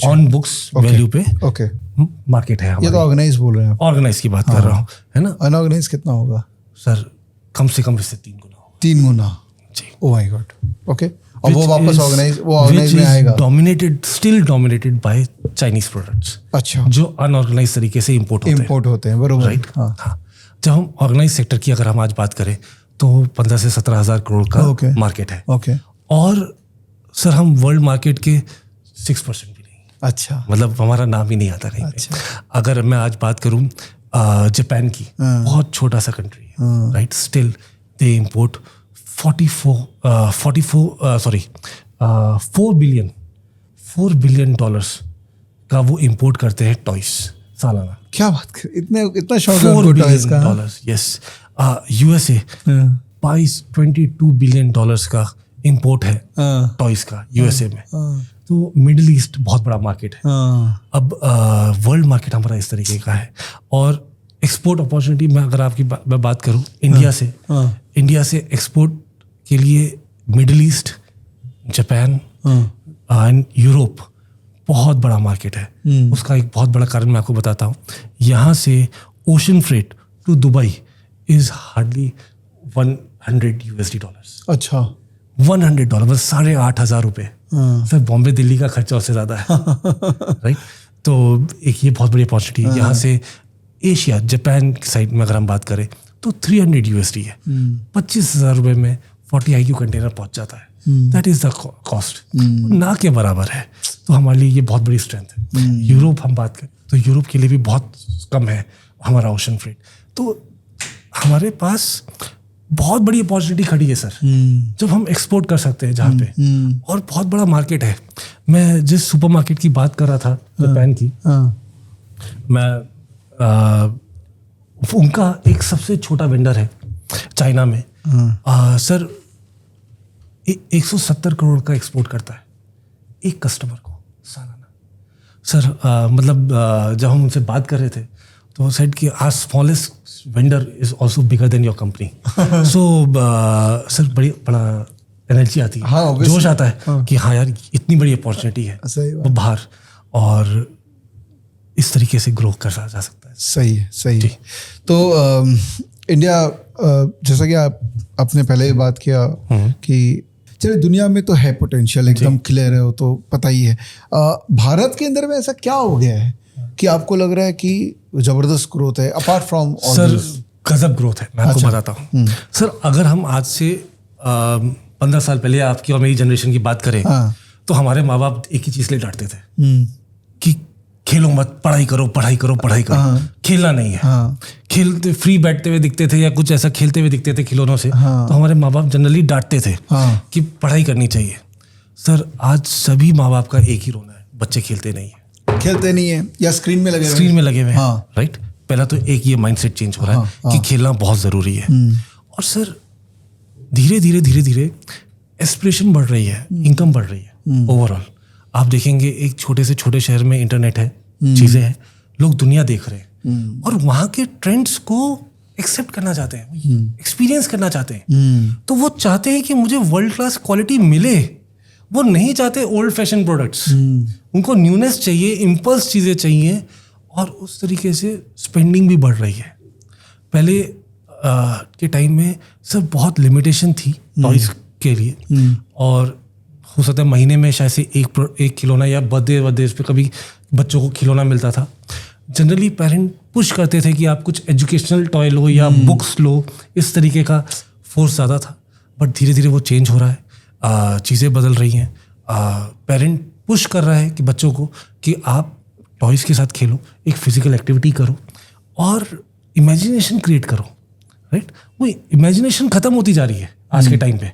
ऑन बुक्स वैल्यू पे मार्केट है। ये तो ऑर्गेनाइज बोल रहे हैं, ऑर्गेनाइज की बात कर रहा हूँ, है ना। अनऑर्गेनाइज कितना होगा सर? कम से कम इससे 3 गुना होगा। 3 गुना जी। Oh my god. ओके, और वो वापस ऑर्गेनाइज में आएगा। Still dominated by Chinese products. अच्छा, जो अनऑर्गेनाइज तरीके से इंपोर्ट होते हैं, बरोबर, राइट। हाँ, जब हम ऑर्गेनाइज सेक्टर की अगर हम आज बात करें तो 15 से 17,000 करोड़ का मार्केट है। और सर हम वर्ल्ड मार्केट के 6% भी नहीं। अच्छा, मतलब हमारा नाम ही नहीं आता कहीं पे। अगर मैं आज बात करूं जापान की, बहुत छोटा सा कंट्री है, right, still they import 4 billion dollars का वो इंपोर्ट करते हैं टॉयज सालाना। क्या बात कर, इतना शौक है उनको टॉयज का। Dollars, yes. USA 22 billion dollars का इंपोर्ट है टॉयज का यूएसए में। तो मिडिल ईस्ट बहुत बड़ा मार्केट है। अब वर्ल्ड मार्केट हमारा इस तरीके का है। और एक्सपोर्ट अपॉर्चुनिटी में अगर आपकी मैं बात करूं इंडिया से एक्सपोर्ट के लिए middle east, Japan and Europe बहुत बड़ा मार्केट है। उसका एक बहुत बड़ा कारण मैं आपको बताता हूँ। यहाँ से ocean freight to Dubai is hardly $100। अच्छा, $100, बस $8,500। सर बॉम्बे दिल्ली का खर्चा उससे ज़्यादा है, राइट। तो एक ये बहुत बड़ी अपॉर्चुनिटी है। यहाँ से एशिया, जापान की साइड में अगर हम बात करें तो $300 है। $25,000 में 40 IQ कंटेनर पहुंच जाता है। दैट इज द कॉस्ट, ना के बराबर है। तो हमारे लिए ये बहुत बड़ी स्ट्रेंथ है। यूरोप हम बात करें तो यूरोप के लिए भी बहुत कम है हमारा ओशन फ्रेट। तो हमारे पास बहुत बड़ी अपॉर्चुनिटी खड़ी है सर, जब हम एक्सपोर्ट कर सकते हैं जहाँ पे, और बहुत बड़ा मार्केट है। मैं जिस सुपरमार्केट की बात कर रहा था जापान की, मैं उनका एक सबसे छोटा वेंडर है चाइना में। सर 170 करोड़ का एक्सपोर्ट करता है एक कस्टमर को सालाना। सर मतलब जब हम उनसे बात कर रहे थे तो वो सेड कि our smallest vendor is also bigger than your company. So sir बड़ा एनर्जी आती है, हाँ, जोश आता है कि हाँ यार इतनी बड़ी अपॉर्चुनिटी है वो बाहर, और इस तरीके से ग्रो कर जा सकता है। सही है। तो इंडिया, जैसा कि आपने पहले ही बात किया कि चलिए दुनिया में तो है पोटेंशियल, एकदम क्लियर है, वो तो पता ही है। भारत के अंदर में ऐसा क्या हो गया है कि आपको लग रहा है कि जबरदस्त ग्रोथ है अपार्ट फ्रॉम? सर गजब ग्रोथ है, मैं आपको बताता हूँ। सर अगर हम आज से 15 साल पहले आपकी और मेरी जनरेशन की बात करें तो हमारे माँ बाप एक ही चीज ले डांटते थे कि खेलो मत, पढ़ाई करो, खेलना नहीं है। खेलते फ्री बैठते हुए दिखते थे या कुछ ऐसा खेलते हुए दिखते थे खिलौनों से, तो हमारे माँ बाप जनरली डांटते थे कि पढ़ाई करनी चाहिए। सर आज सभी माँ बाप का एक ही रोना है, बच्चे खेलते नहीं है या स्क्रीन में लगे हुए हैं, राइट। पहला तो एक ये माइंडसेट चेंज हो रहा है कि खेलना बहुत जरूरी है। और सर धीरे धीरे एस्पिरेशन बढ़ रही है, इनकम बढ़ रही है। ओवरऑल आप देखेंगे एक छोटे से छोटे शहर में इंटरनेट है, चीजें हैं, लोग दुनिया देख रहे हैं और वहाँ के ट्रेंड्स को एक्सेप्ट करना चाहते हैं, एक्सपीरियंस करना चाहते हैं। तो वो चाहते हैं कि मुझे वर्ल्ड क्लास क्वालिटी मिले, वो नहीं चाहते ओल्ड फैशन प्रोडक्ट्स। उनको न्यूनेस चाहिए, इम्पल्स चीज़ें चाहिए, और उस तरीके से स्पेंडिंग भी बढ़ रही है। पहले के टाइम में सब बहुत लिमिटेशन थी टॉयज के लिए, और हो सकता है महीने में शायद से एक खिलौना या बर्थडे पे कभी बच्चों को खिलौना मिलता था। जनरली पेरेंट पुश करते थे कि आप कुछ एजुकेशनल टॉय लो या बुक्स लो, इस तरीके का फोर्स ज़्यादा था। बट धीरे धीरे वो चेंज हो रहा है, चीज़ें बदल रही हैं। पेरेंट पुश कर रहा है कि बच्चों को कि आप टॉयज़ के साथ खेलो, एक फिजिकल एक्टिविटी करो और इमेजिनेशन क्रिएट करो, राइट। वो इमेजिनेशन ख़त्म होती जा रही है आज के टाइम पे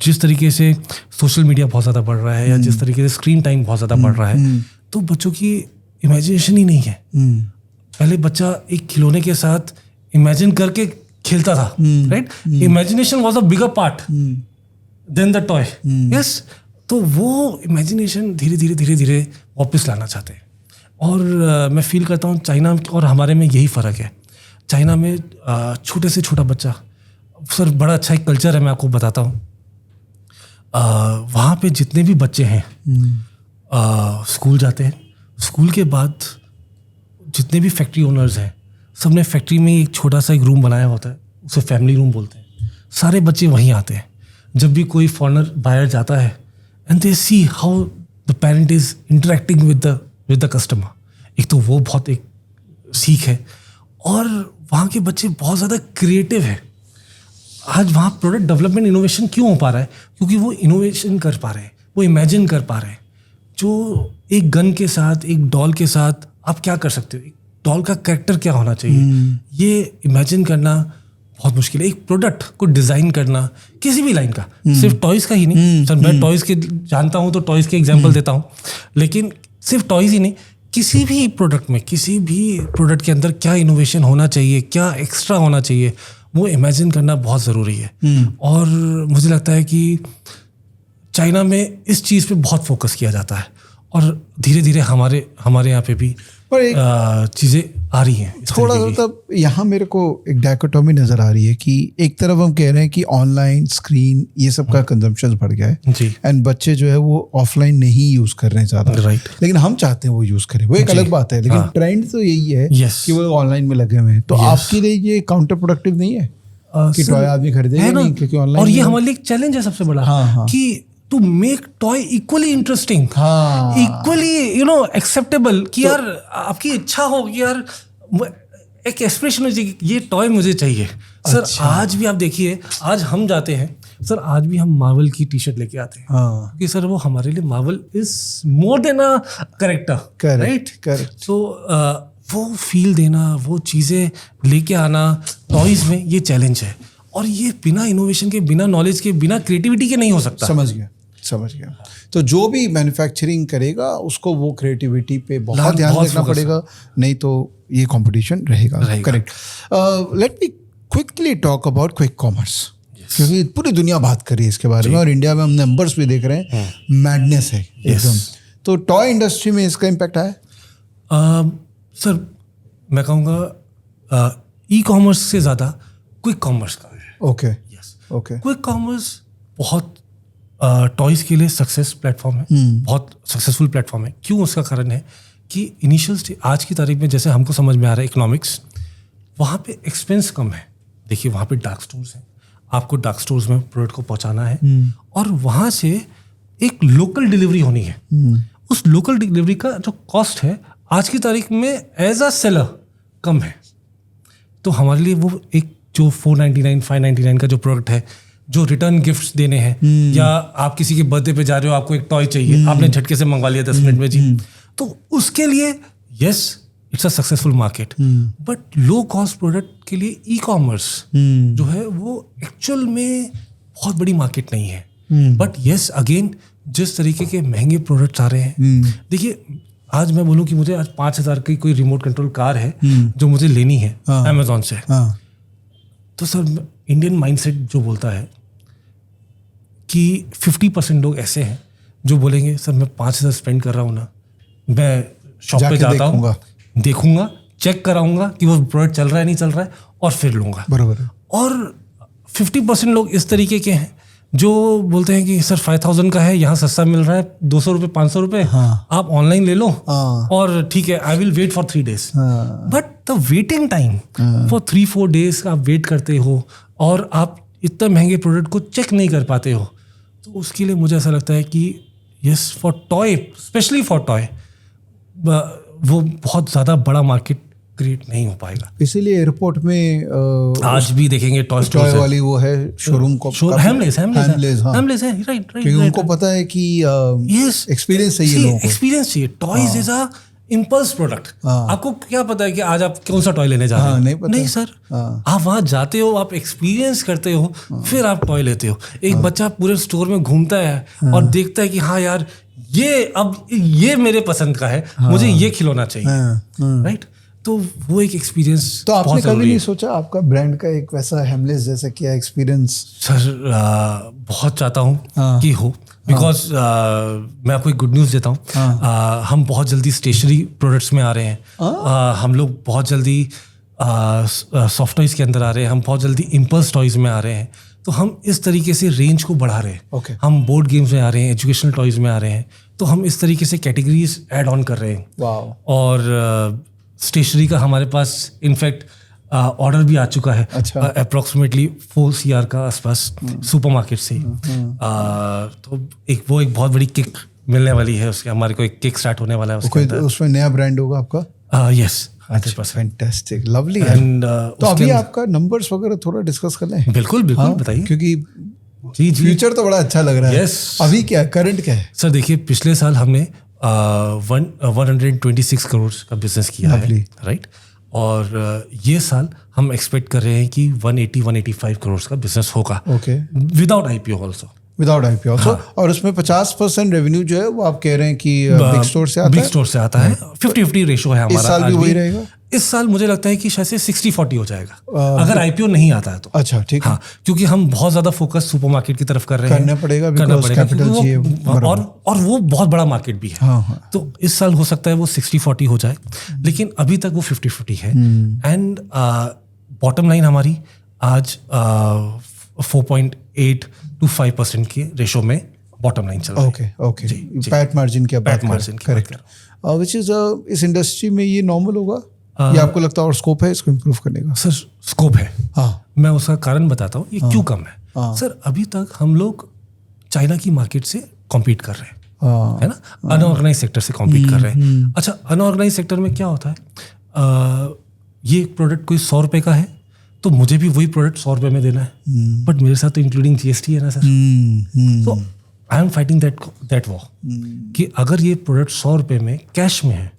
जिस तरीके से सोशल मीडिया बहुत ज़्यादा बढ़ रहा है या जिस तरीके से स्क्रीन टाइम बहुत ज़्यादा बढ़ रहा है, तो बच्चों की इमेजिनेशन ही नहीं है। पहले बच्चा एक खिलौने के साथ इमेजिन करके खेलता था, right? Imagination was a bigger part than the toy. Yes, तो वो इमेजिनेशन धीरे धीरे वापस लाना चाहते हैं। और मैं फील करता हूँ चाइना और हमारे में यही फ़र्क है। चाइना में छोटे से छोटा बच्चा, सर बड़ा अच्छा एक कल्चर है, मैं आपको बताता हूँ। वहाँ पे जितने भी बच्चे हैं स्कूल जाते हैं, स्कूल के बाद जितने भी फैक्ट्री ओनर्स हैं, सब ने फैक्ट्री में एक छोटा सा एक रूम बनाया होता है, उसे फैमिली रूम बोलते हैं। सारे बच्चे वहीं आते हैं। जब भी कोई फॉरेनर बाहर जाता है and they see how the parent is interacting with the customer, एक तो वो बहुत एक सीख है। और वहाँ के बच्चे बहुत ज़्यादा क्रिएटिव है। आज वहाँ प्रोडक्ट डेवलपमेंट इनोवेशन क्यों हो पा रहा है? क्योंकि वो इनोवेशन कर पा रहे हैं, वो इमेजिन कर पा रहे हैं। जो एक गन के साथ, एक डॉल के साथ आप क्या कर सकते हो, एक डॉल का कैरेक्टर क्या होना चाहिए, ये इमेजिन करना बहुत मुश्किल है। एक प्रोडक्ट को डिज़ाइन करना किसी भी लाइन का, सिर्फ टॉयज़ का ही नहीं। सर मैं टॉयज़ के जानता हूँ तो टॉयज़ के एग्जाम्पल देता हूँ, लेकिन सिर्फ टॉयज़ ही नहीं, किसी भी प्रोडक्ट में, किसी भी प्रोडक्ट के अंदर क्या इनोवेशन होना चाहिए, क्या एक्स्ट्रा होना चाहिए, वो इमेजिन करना बहुत ज़रूरी है। और मुझे लगता है कि चाइना में इस चीज़ पे बहुत फोकस किया जाता है और धीरे धीरे हमारे यहाँ पे भी चीज़ें आ रही हैं। थोड़ा सा तब यहाँ मेरे को एक डायकोटोमी नज़र आ रही है कि एक तरफ हम कह रहे हैं कि ऑनलाइन स्क्रीन ये सब का कंजम्पशन बढ़ गया है जी, एंड बच्चे जो है वो ऑफलाइन नहीं यूज़ कर रहे हैं ज़्यादा, राइट। लेकिन हम चाहते हैं वो यूज़ करें, वो एक अलग बात है। लेकिन ट्रेंड तो यही है कि वो ऑनलाइन में लगे हुए हैं। तो आपके लिए ये काउंटर प्रोडक्टिव नहीं है कि टॉय आदमी खरीदेगा नहीं क्योंकि ऑनलाइन? और ये हमारे लिए एक चैलेंज है सबसे बड़ा, कि to make toy equally interesting, equally acceptable, कि यार आपकी इच्छा हो कि यार एक एक्सप्रेशन हो कि ये टॉय मुझे चाहिए। सर आज भी आप देखिए, आज हम जाते हैं सर, आज भी हम मार्वल की टी शर्ट लेके आते हैं क्योंकि सर वो हमारे लिए Marvel is more than a character, right? Correct. तो वो फील देना, वो चीज़ें लेके आना टॉयज में, ये चैलेंज है। और ये बिना इनोवेशन के, बिना नॉलेज के, बिना क्रिएटिविटी के नहीं हो सकता। समझ गया। तो जो भी मैन्युफैक्चरिंग करेगा उसको वो क्रिएटिविटी पे बहुत ध्यान रखना पड़ेगा, नहीं तो ये कंपटीशन रहेगा। Correct. Let me quickly talk about quick commerce, क्योंकि पूरी दुनिया बात कर रही है इसके बारे में और इंडिया में हम नंबर्स भी देख रहे हैं, मैडनेस है एकदम। तो टॉय इंडस्ट्री में इसका इम्पैक्ट आया? सर मैं कहूँगा ई कॉमर्स से ज़्यादा क्विक कॉमर्स का है। ओके। क्विक कॉमर्स बहुत टॉयज़ के लिए सक्सेस प्लेटफॉर्म है, बहुत सक्सेसफुल प्लेटफॉर्म है। क्यों? उसका कारण है कि इनिशियल आज की तारीख में जैसे हमको समझ में आ रहा है इकोनॉमिक्स, वहाँ पे एक्सपेंस कम है। देखिए वहाँ पे डार्क स्टोर्स हैं, आपको डार्क स्टोर्स में प्रोडक्ट को पहुँचाना है और वहाँ से एक लोकल डिलीवरी होनी है। उस लोकल डिलीवरी का जो कॉस्ट है आज की तारीख में एज अ सेलर कम है। तो हमारे लिए वो एक जो 499 599 का जो प्रोडक्ट है, जो रिटर्न गिफ्ट्स देने हैं, या आप किसी के बर्थडे पे जा रहे हो, आपको एक टॉय चाहिए, आपने झटके से मंगवा लिया 10 मिनट में जी, तो उसके लिए yes it's a successful market. But low cost product के लिए ई कॉमर्स जो है वो एक्चुअल में बहुत बड़ी मार्केट नहीं है। बट यस अगेन जिस तरीके के महंगे प्रोडक्ट्स आ रहे हैं, देखिए आज मैं बोलूँ कि मुझे आज 5,000 की कोई रिमोट कंट्रोल कार है जो मुझे लेनी है अमेजोन से, तो सर इंडियन माइंडसेट जो बोलता है कि 50% लोग ऐसे हैं जो बोलेंगे सर मैं 5,000 स्पेंड कर रहा हूँ ना, मैं शॉप पे जाता हूँ, देखूंगा, चेक कराऊंगा कि वो प्रोडक्ट चल रहा है नहीं चल रहा है और फिर लूँगा। बराबर है। और 50% लोग इस तरीके के हैं जो बोलते हैं कि सर 5,000 का है, यहाँ सस्ता मिल रहा है, 200 रुपये 500 रुपये, आप ऑनलाइन ले लो और ठीक है I will wait for 3 days। But the waiting time for 3-4 days आप वेट करते हो और आप इतने महंगे प्रोडक्ट को चेक नहीं कर पाते हो, तो उसके लिए मुझे ऐसा लगता है कि yes for toy, specially for toy, वो बहुत ज़्यादा बड़ा मार्केट क्रिएट नहीं हो पाएगा। इसीलिए एयरपोर्ट में आज भी देखेंगे टॉय वाली वो है शोरूम को, हैमलेस है, राइट। क्योंकि उनको पता है कि एक्सपीरियंस चाहिए लोगों को, एक्सपीरियंस चाहिए। Toys is a impulse product. हाँ। आपको क्या पता है कि आज आप कौन सा टॉय लेने जा रहे हो? नहीं पता। नहीं सर, आप वहां जाते हो, आप एक्सपीरियंस करते हो, फिर आप टॉय लेते हो। एक बच्चा पूरे स्टोर में घूमता है और देखता है कि हाँ यार ये मेरे पसंद का है, मुझे ये खिलौना चाहिए, राइट? तो वो एक एक्सपीरियंस। तो आपने कभी नहीं सोचा आपका ब्रांड का एक वैसा हेमलेस जैसा क्या एक्सपीरियंस? सर बहुत चाहता हूँ कि हो, बिकॉज मैं आपको एक गुड न्यूज़ देता हूँ। हम बहुत जल्दी स्टेशनरी प्रोडक्ट्स में आ रहे हैं। हम लोग बहुत जल्दी सॉफ्ट टॉयज़ के अंदर आ रहे हैं। हम बहुत जल्दी इम्पल्स टॉयज़ में आ रहे हैं। तो हम इस तरीके से रेंज को बढ़ा रहे हैं। Okay. हम बोर्ड गेम्स में आ रहे हैं, एजुकेशनल टॉयज़ में आ रहे हैं। तो हम इस तरीके से कैटेगरीज ऐड ऑन कर रहे हैं। वाओ। और स्टेशनरी का हमारे पास इनफैक्ट ऑर्डर भी आ चुका है। अच्छा। अप्रोक्सीमेटली 4 CR का आसपास सुपरमार्केट से। तो एक बहुत बड़ी किक मिलने वाली है उसके, हमारे को एक किक स्टार्ट होने वाला है उसके अंदर। उसमें नया ब्रांड होगा आपका? यस, 100%। Fantastic, lovely. एंड तो अभी आपका नंबर्स वगैरह थोड़ा डिस्कस कर लें। बिल्कुल बताइए। क्योंकि जी फ्यूचर तो बड़ा अच्छा लग रहा है। Yes. अभी क्या करंट क्या है? सर देखिए, पिछले साल हमने 126 करोड़ का बिजनेस किया है, राइट? और ये साल हम एक्सपेक्ट कर रहे हैं कि 180-185 करोड़ का बिजनेस होगा, okay, without IPO also. Without IPO also. और उसमें 50% रेवेन्यू जो है वो आप कह रहे हैं कि बिग स्टोर से आता है? बिग स्टोर से आता है। 50-50 रेशो है हमारा। इस साल भी वही रहेगा? इस साल मुझे लगता है कि शायद से 60-40 हो जाएगा, अगर IPO नहीं आता है तो। अच्छा, ठीक है। हाँ, क्योंकि हम बहुत ज्यादा फोकस सुपरमार्केट की तरफ कर रहे हैं। करना पड़ेगा, कैपिटल चाहिए और वो बहुत बड़ा मार्केट भी है। हाँ। तो इस साल हो सकता है वो 60-40 हो जाए, लेकिन अभी तक वो 50-50 है। एंड बॉटम लाइन हमारी आज 4.8 to 5% के रेशो में बॉटम लाइन चल रहा है। ओके। पैट मार्जिन की बात मार्जिन, करेक्ट। विच इज इस इंडस्ट्री में ये नॉर्मल होगा या आपको लगता है और स्कोप है इसको इम्प्रूव करने का? सर स्कोप है। हाँ, मैं उसका कारण बताता हूँ, ये क्यों कम है। सर अभी तक हम लोग चाइना की मार्केट से कॉम्पीट कर रहे हैं, है ना? अनऑर्गेनाइज सेक्टर से कॉम्पीट कर रहे हैं। अच्छा, अनऑर्गेनाइज सेक्टर में क्या होता है, ये प्रोडक्ट कोई 100 रुपये का है तो मुझे भी वही प्रोडक्ट 100 रुपये में देना है, बट मेरे साथ तो इंक्लूडिंग GST है ना सर। तो I am fighting that war कि अगर ये प्रोडक्ट 100 रुपये में कैश में है,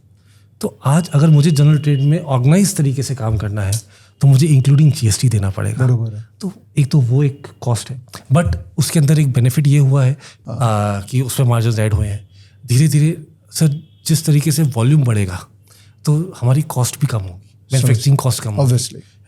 तो आज अगर मुझे जनरल ट्रेड में ऑर्गेनाइज तरीके से काम करना है तो मुझे इंक्लूडिंग GST देना पड़ेगा। बरोबर है। तो एक तो वो एक कॉस्ट है, बट उसके अंदर एक बेनिफिट ये हुआ है कि उस पर मार्जिन ऐड हुए हैं। धीरे धीरे सर जिस तरीके से वॉल्यूम बढ़ेगा तो हमारी कॉस्ट भी कम होगी, मैन्युफैक्चरिंग कॉस्ट कम होगी, है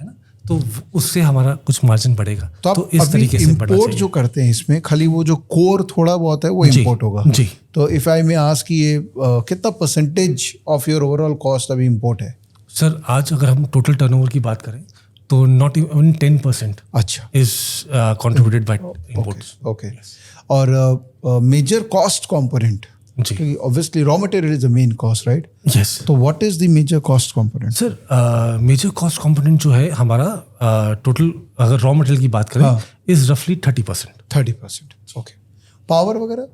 ना? तो उससे हमारा कुछ मार्जिन बढ़ेगा। तो इस तरीके से इंपोर्ट जो करते हैं इसमें खाली वो जो कोर थोड़ा बहुत है वो इंपोर्ट होगा? जी। तो इफ आई मे आस्क कि ये कितना percentage of your overall cost अभी इंपोर्ट है? सर आज अगर हम टोटल टर्नओवर की बात करें तो नॉट इवन 10% अच्छा is contributed by imports. Okay. और मेजर कॉस्ट कंपोनेंट, जी, obviously raw material is the main cost, right? Yes. तो what is the major cost component? Sir major cost component जो है हमारा टोटल अगर रॉ मटेरियल की बात करें इज रफली 30%। 30%, ओके। पावर वगैरह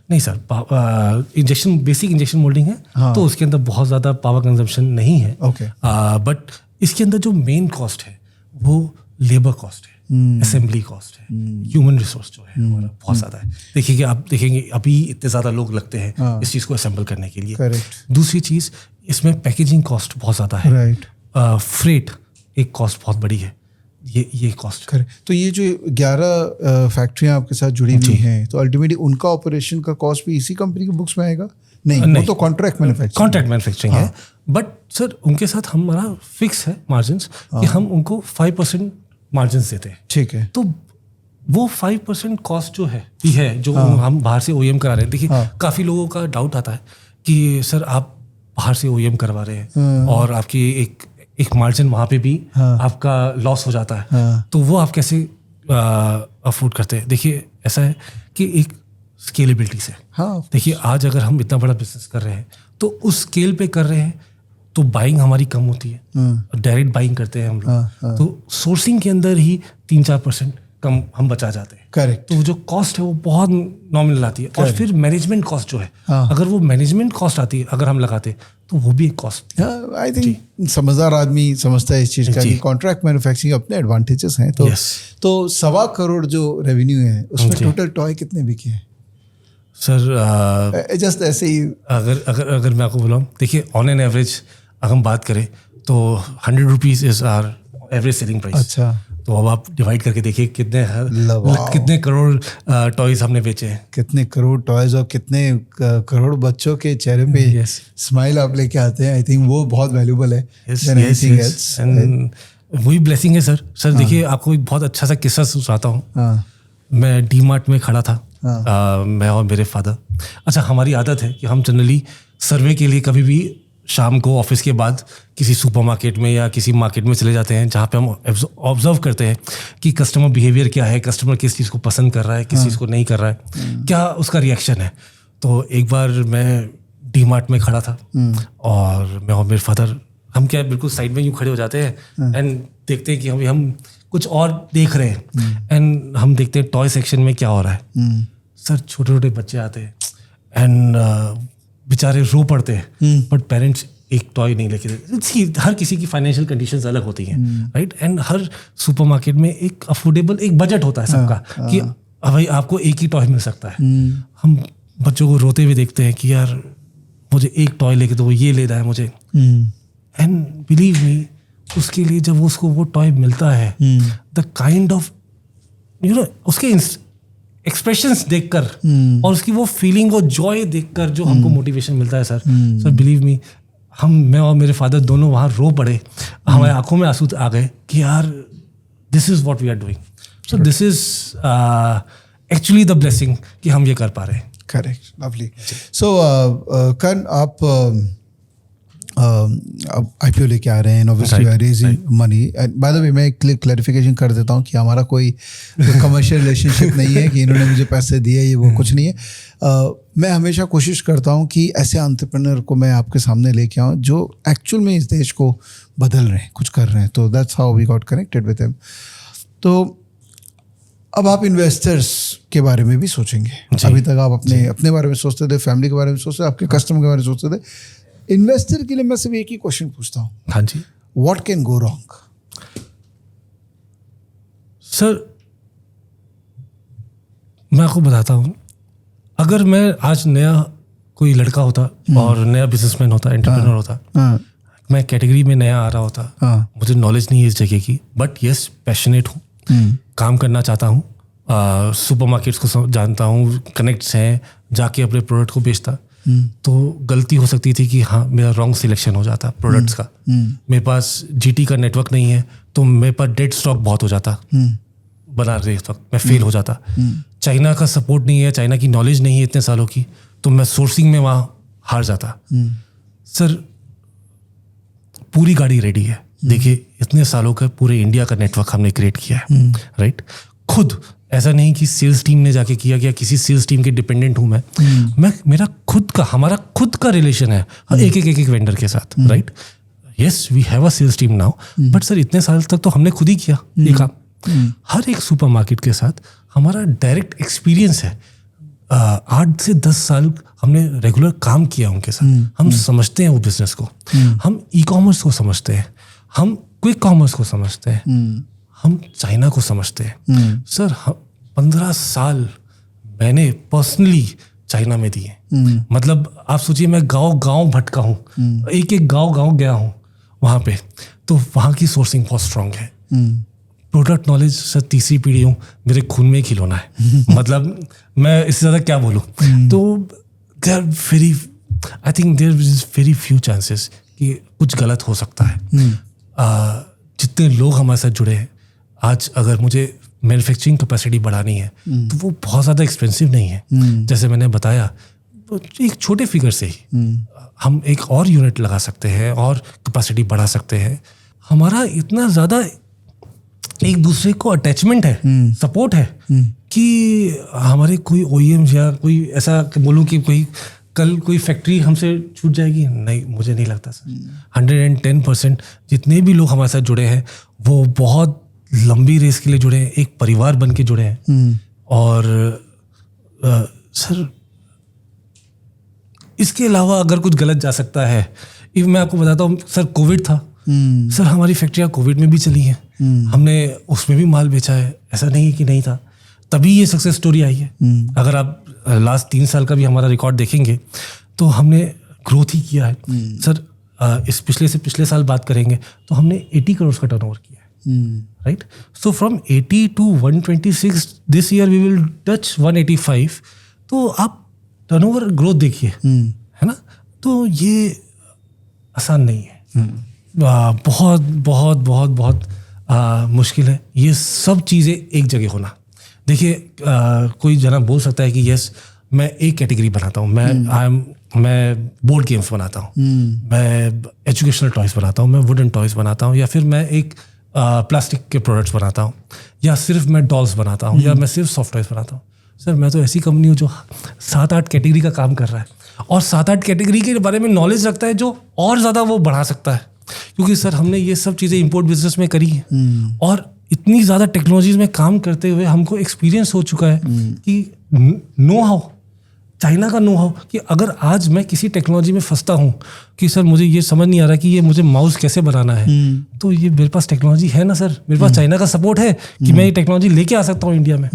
नहीं sir, injection basic injection moulding है, तो उसके अंदर बहुत ज़्यादा पावर कंजम्पशन नहीं है। ओके। बट इसके अंदर जो मेन कॉस्ट है वो लेबर कॉस्ट है, असेंबली कॉस्ट है, ह्यूमन रिसोर्स जो है हमारा बहुत ज़्यादा है। देखिए आप देखेंगे अभी इतने ज़्यादा लोग लगते हैं इस चीज़ को असेंबल करने के लिए। करेक्ट। दूसरी चीज़ इसमें पैकेजिंग कॉस्ट बहुत ज़्यादा है, राइट। फ्रेट एक कॉस्ट बहुत बड़ी है, ये कॉस्ट। करेक्ट। तो ये जो 11 फैक्ट्रियाँ आपके साथ जुड़ी हुई हैं, तो अल्टीमेटली उनका ऑपरेशन का कॉस्ट भी इसी कंपनी के बुक्स में आएगा? नहीं, वो तो कॉन्ट्रैक्ट मैन्युफैक्चरिंग है। बट सर उनके साथ हमारा फिक्स है मार्जिन्स कि हम उनको 5% मार्जिन्स देते हैं। ठीक है। तो वो 5% कॉस्ट जो है जो हम बाहर से OEM करा रहे हैं। देखिए काफ़ी लोगों का डाउट आता है कि सर आप बाहर से OEM करवा रहे हैं और आपकी एक मार्जिन वहाँ पे भी आपका लॉस हो जाता है, तो वो आप कैसे अफोर्ड करते हैं? देखिए ऐसा है कि एक स्केलेबिलिटी से, देखिए आज अगर हम इतना बड़ा बिजनेस कर रहे हैं तो उस स्केल पे कर रहे हैं तो बाइंग हमारी कम होती है, डायरेक्ट बाइंग करते हैं हम लोग, तो सोर्सिंग के अंदर ही 3-4% कम हम बचा जाते हैं। करेक्ट। तो जो कॉस्ट है वो बहुत नॉमिनल आती है। और फिर मैनेजमेंट कॉस्ट जो है, अगर वो मैनेजमेंट कॉस्ट आती है अगर हम लगाते तो वो भी एक कॉस्ट। आई थिंक समझदार आदमी समझता है इस चीज़ का कि कॉन्ट्रैक्ट मैन्युफैक्चरिंग अपने एडवांटेजेस हैं। तो 1.25 करोड़ जो रेवेन्यू है उसमें टोटल टॉय कितने बिके हैं? सर जस्ट ऐसे ही? अगर मैं आपको बोलाऊँ, देखिए ऑन एन एवरेज अगर हम बात करें तो 100 rupees is our average selling price. अच्छा, तो अब आप डिवाइड करके देखिए कितने करोड़ टॉयज हमने बेचे हैं, कितने करोड़ टॉयज और कितने करोड़ बच्चों के चेहरे पे स्माइल आप लेके आते हैं। आई थिंक वो बहुत वैल्यूबल है than anything else. वही ब्लेसिंग है सर। देखिए आपको एक बहुत अच्छा सा किस्सा सुनाता हूँ। हाँ, मैं डी मार्ट में खड़ा था, मैं और मेरे फादर। अच्छा, हमारी आदत है कि हम जनरली सर्वे के लिए कभी भी शाम को ऑफिस के बाद किसी सुपरमार्केट में या किसी मार्केट में चले जाते हैं, जहाँ पे हम ऑब्जर्व करते हैं कि कस्टमर बिहेवियर क्या है, कस्टमर किस चीज़ को पसंद कर रहा है, किस चीज़ को नहीं कर रहा है, क्या उसका रिएक्शन है। तो एक बार मैं डी मार्ट में खड़ा था और मैं और मेरे फादर, हम क्या बिल्कुल साइड में यूँ खड़े हो जाते हैं एंड देखते हैं कि हम कुछ और देख रहे हैं एंड हम देखते हैं टॉय सेक्शन में क्या हो रहा है। सर छोटे छोटे बच्चे आते हैं एंड बेचारे रो पड़ते हैं, बट पेरेंट्स एक टॉय नहीं लेके देते। हर किसी की फाइनेंशियल कंडीशंस अलग होती हैं, राइट। एंड हर सुपरमार्केट में एक अफोर्डेबल एक बजट होता है सबका कि भाई आपको एक ही टॉय मिल सकता है। हम बच्चों को रोते हुए देखते हैं कि यार मुझे एक टॉय लेके दो, ये लेना है मुझे। एंड बिलीव मी, उसके लिए जब उसको वो टॉय मिलता है, द काइंड ऑफ उसके एक्सप्रेशंस देखकर और उसकी वो फीलिंग, वो जॉय देखकर जो हमको मोटिवेशन मिलता है सर बिलीव मी, मैं और मेरे फादर दोनों वहाँ रो पड़े, हमारे आंखों में आंसू आ गए कि यार this is what we are doing. So this is actually the blessing कि हम ये कर पा रहे हैं। Correct, lovely. सो करण, आप अब IPO लेके आ रहे हैं, obviously we are raising money. By the way मैं एक क्लैरिफिकेशन कर देता हूँ कि हमारा कोई कमर्शियल रिलेशनशिप नहीं है कि इन्होंने मुझे पैसे दिए, ये वो कुछ नहीं है। मैं हमेशा कोशिश करता हूँ कि ऐसे एंटरप्रेन्योर को मैं आपके सामने लेके आऊँ जो एक्चुअल में इस देश को बदल रहे हैं, कुछ कर रहे हैं। तो that's how we got connected with him. तो अब आप इन्वेस्टर्स के बारे में भी सोचेंगे। अभी तक आप अपने बारे में सोचते थे, फैमिली के बारे में सोचते थे, आपके कस्टमर के बारे में सोचते थे। इन्वेस्टर के लिए मैं सिर्फ एक ही क्वेश्चन पूछता हूँ, हाँ जी, what can go wrong? Sir मैं आपको बताता हूँ, अगर मैं आज नया कोई लड़का होता और नया बिजनेसमैन होता, एंटरप्रेन्योर होता, मैं कैटेगरी में नया आ रहा होता, मुझे नॉलेज नहीं है इस जगह की, बट यस पैशनेट हूँ, काम करना चाहता हूँ, सुपरमार्केट्स को जानता हूँ, कनेक्ट्स हैं, जाके अपने प्रोडक्ट को बेचता, तो गलती हो सकती थी कि हाँ मेरा रॉन्ग सिलेक्शन हो जाता प्रोडक्ट्स का। मेरे पास GT का नेटवर्क नहीं है तो मेरे पास डेड स्टॉक बहुत हो जाता बना रहे वक्त, मैं फेल हो जाता। चाइना का सपोर्ट नहीं है, चाइना की नॉलेज नहीं है इतने सालों की, तो मैं सोर्सिंग में वहाँ हार जाता। सर पूरी गाड़ी रेडी है, देखिए इतने सालों का पूरे इंडिया का नेटवर्क हमने क्रिएट किया है, राइट। खुद ऐसा नहीं कि सेल्स टीम ने जाके किया गया, किसी सेल्स टीम के डिपेंडेंट हूँ मैं मेरा खुद का, हमारा खुद का रिलेशन है एक वेंडर के साथ, right. Yes we have a sales team now, but sir इतने साल तक तो हमने खुद ही किया ये काम। हर एक सुपरमार्केट के साथ हमारा डायरेक्ट एक्सपीरियंस है, 8 से 10 साल हमने रेगुलर काम किया उनके साथ, हम समझते हैं वो बिजनेस को, हम ई-कॉमर्स को समझते हैं, हम क्विक कॉमर्स को समझते हैं, हम चाइना को समझते हैं। सर 15 साल मैंने पर्सनली चाइना में दिए, मतलब आप सोचिए मैं गांव भटका हूँ, एक गांव गया हूँ वहाँ पे, तो वहाँ की सोर्सिंग बहुत स्ट्रांग है। प्रोडक्ट नॉलेज सर तीसरी पीढ़ी हूँ, मेरे खून में ही खिलौना है मतलब मैं इससे ज़्यादा क्या बोलूँ। तो I think there is very few chances कि कुछ गलत हो सकता है। जितने लोग हमारे साथ जुड़े हैं आज, अगर मुझे मैन्युफैक्चरिंग कैपेसिटी बढ़ानी है तो वो बहुत ज़्यादा एक्सपेंसिव नहीं है। जैसे मैंने बताया, एक छोटे फिगर से ही हम एक और यूनिट लगा सकते हैं और कैपेसिटी बढ़ा सकते हैं। हमारा इतना ज़्यादा एक दूसरे को अटैचमेंट है, सपोर्ट है कि हमारे कोई OEM या कोई ऐसा बोलूँ कि कोई कल कोई फैक्ट्री हमसे छूट जाएगी, नहीं, मुझे नहीं लगता सर। 110% जितने भी लोग हमारे साथ जुड़े हैं वो बहुत लंबी रेस के लिए जुड़े हैं, एक परिवार बन के जुड़े हैं। और सर इसके अलावा अगर कुछ गलत जा सकता है, मैं आपको बताता हूँ सर, कोविड था, सर हमारी फैक्ट्रियाँ कोविड में भी चली हैं, हमने उसमें भी माल बेचा है, ऐसा नहीं है कि नहीं था, तभी ये सक्सेस स्टोरी आई है। अगर आप लास्ट 3 साल का भी हमारा रिकॉर्ड देखेंगे तो हमने ग्रोथ ही किया है सर। इस पिछले साल बात करेंगे तो हमने 80 करोड़ का टर्नओवर किया है, right. So from 80 to 126 this year we will touch 185। तो आप टर्नओवर ग्रोथ देखिए, है ना। तो ये आसान नहीं है, बहुत बहुत बहुत बहुत मुश्किल है ये सब चीज़ें एक जगह होना। देखिए कोई जना बोल सकता है कि यस मैं एक कैटेगरी बनाता हूँ, मैं बोर्ड गेम्स बनाता हूँ, मैं एजुकेशनल टॉयज़ बनाता हूँ, मैं वुडन टॉयज़ बनाता हूँ, या फिर मैं एक प्लास्टिक के प्रोडक्ट्स बनाता हूँ, या सिर्फ मैं डॉल्स बनाता हूँ, या मैं सिर्फ सॉफ्ट टॉयज़ बनाता हूँ। सर मैं तो ऐसी कंपनी हूँ जो 7-8 कैटेगरी का काम कर रहा है और 7-8 कैटेगरी के बारे में नॉलेज रखता है जो और ज़्यादा वो बढ़ा सकता है, क्योंकि सर हमने ये सब चीज़ें इंपोर्ट बिजनेस में करी हैं और इतनी ज़्यादा टेक्नोलॉजीज में काम करते हुए हमको एक्सपीरियंस हो चुका है कि नो हाउ, चाइना का नो हाउ, कि अगर आज मैं किसी टेक्नोलॉजी में फंसता हूँ कि सर मुझे ये समझ नहीं आ रहा कि ये मुझे माउस कैसे बनाना है, तो ये मेरे पास टेक्नोलॉजी है ना सर, मेरे पास चाइना का सपोर्ट है कि मैं ये टेक्नोलॉजी लेके आ सकता हूँ इंडिया में।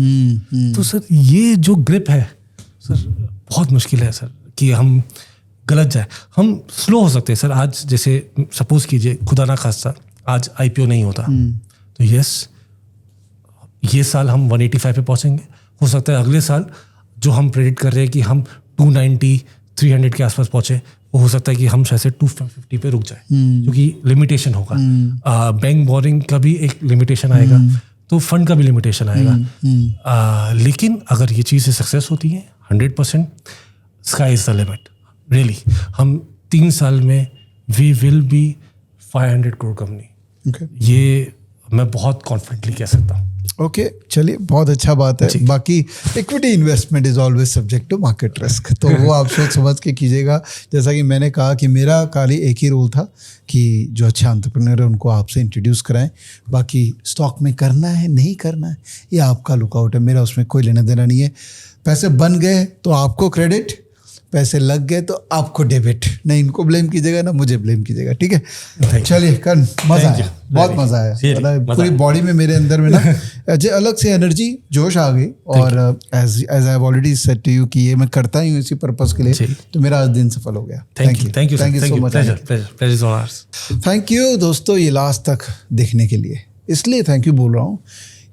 तो सर ये जो ग्रिप है सर बहुत मुश्किल है सर कि हम गलत जाए। हम स्लो हो सकते हैं सर। आज जैसे सपोज कीजिए खुदा ना खास्ता आज IPO नहीं होता तो यस ये साल हम 185 पे पहुंचेंगे। हो सकता है अगले साल जो हम प्रेडिक्ट कर रहे हैं कि हम 290-300 के आसपास पहुंचे, वो हो सकता है कि हम शायद से 250 पे रुक जाए, क्योंकि लिमिटेशन होगा। बैंक बोरिंग का भी एक लिमिटेशन आएगा, तो फंड का भी लिमिटेशन आएगा। लेकिन अगर ये चीज़ें सक्सेस होती हैं 100% sky is the limit really. हम 3 साल में we will be 500 crore company, ये मैं बहुत कॉन्फिडेंटली कह सकता हूँ। ओके चलिए बहुत अच्छा बात है। बाकी equity investment is always subject to market risk, तो वो आप सोच समझ के कीजिएगा। जैसा कि मैंने कहा कि मेरा खाली एक ही रोल था कि जो अच्छे एंटरप्रेन्योर है उनको आपसे इंट्रोड्यूस कराएं। बाकी स्टॉक में करना है नहीं करना है ये आपका लुकआउट है, मेरा उसमें कोई लेना देना नहीं है। पैसे बन गए तो आपको क्रेडिट, पैसे लग गए तो आपको डेबिट। ना इनको ब्लेम कीजिएगा ना मुझे ब्लेम कीजिएगा, ठीक है। चलिए कल मज़ा आया, बहुत मज़ा आया, पूरी बॉडी में मेरे अंदर में ना अलग से एनर्जी जोश आ गई। और as I have already said to you कि ये मैं करता ही हूँ इसी पर्पस के लिए, तो मेरा आज दिन सफल हो गया। Thank you so much. Thank you दोस्तों ये लास्ट तक देखने के लिए। इसलिए थैंक यू बोल रहा हूँ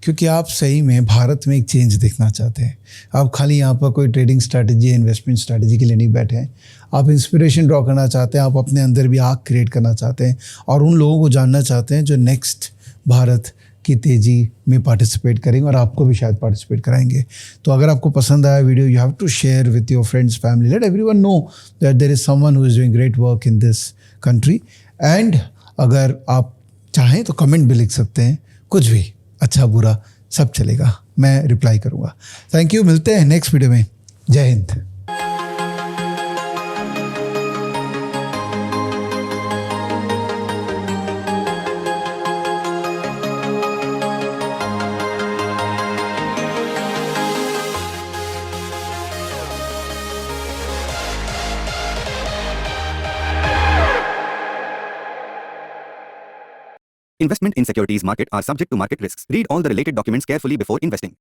क्योंकि आप सही में भारत में एक चेंज देखना चाहते हैं। आप खाली यहाँ पर कोई ट्रेडिंग स्ट्रैटेजी इन्वेस्टमेंट स्ट्रैटेजी के लिए नहीं बैठे हैं, आप इंस्पिरेशन ड्रॉ करना चाहते हैं, आप अपने अंदर भी आग क्रिएट करना चाहते हैं और उन लोगों को जानना चाहते हैं जो नेक्स्ट भारत की तेज़ी में पार्टिसिपेट करेंगे और आपको भी शायद पार्टिसिपेट कराएंगे। तो अगर आपको पसंद आया video, you have to share with your friends family, let everyone know that there is someone who is doing great work in this country. And अगर आप चाहें तो कमेंट भी लिख सकते हैं, कुछ भी अच्छा बुरा सब चलेगा, मैं रिप्लाई करूँगा। थैंक यू, मिलते हैं नेक्स्ट वीडियो में। जय Hind. Investment in securities market are subject to market risks. Read all the related documents carefully before investing.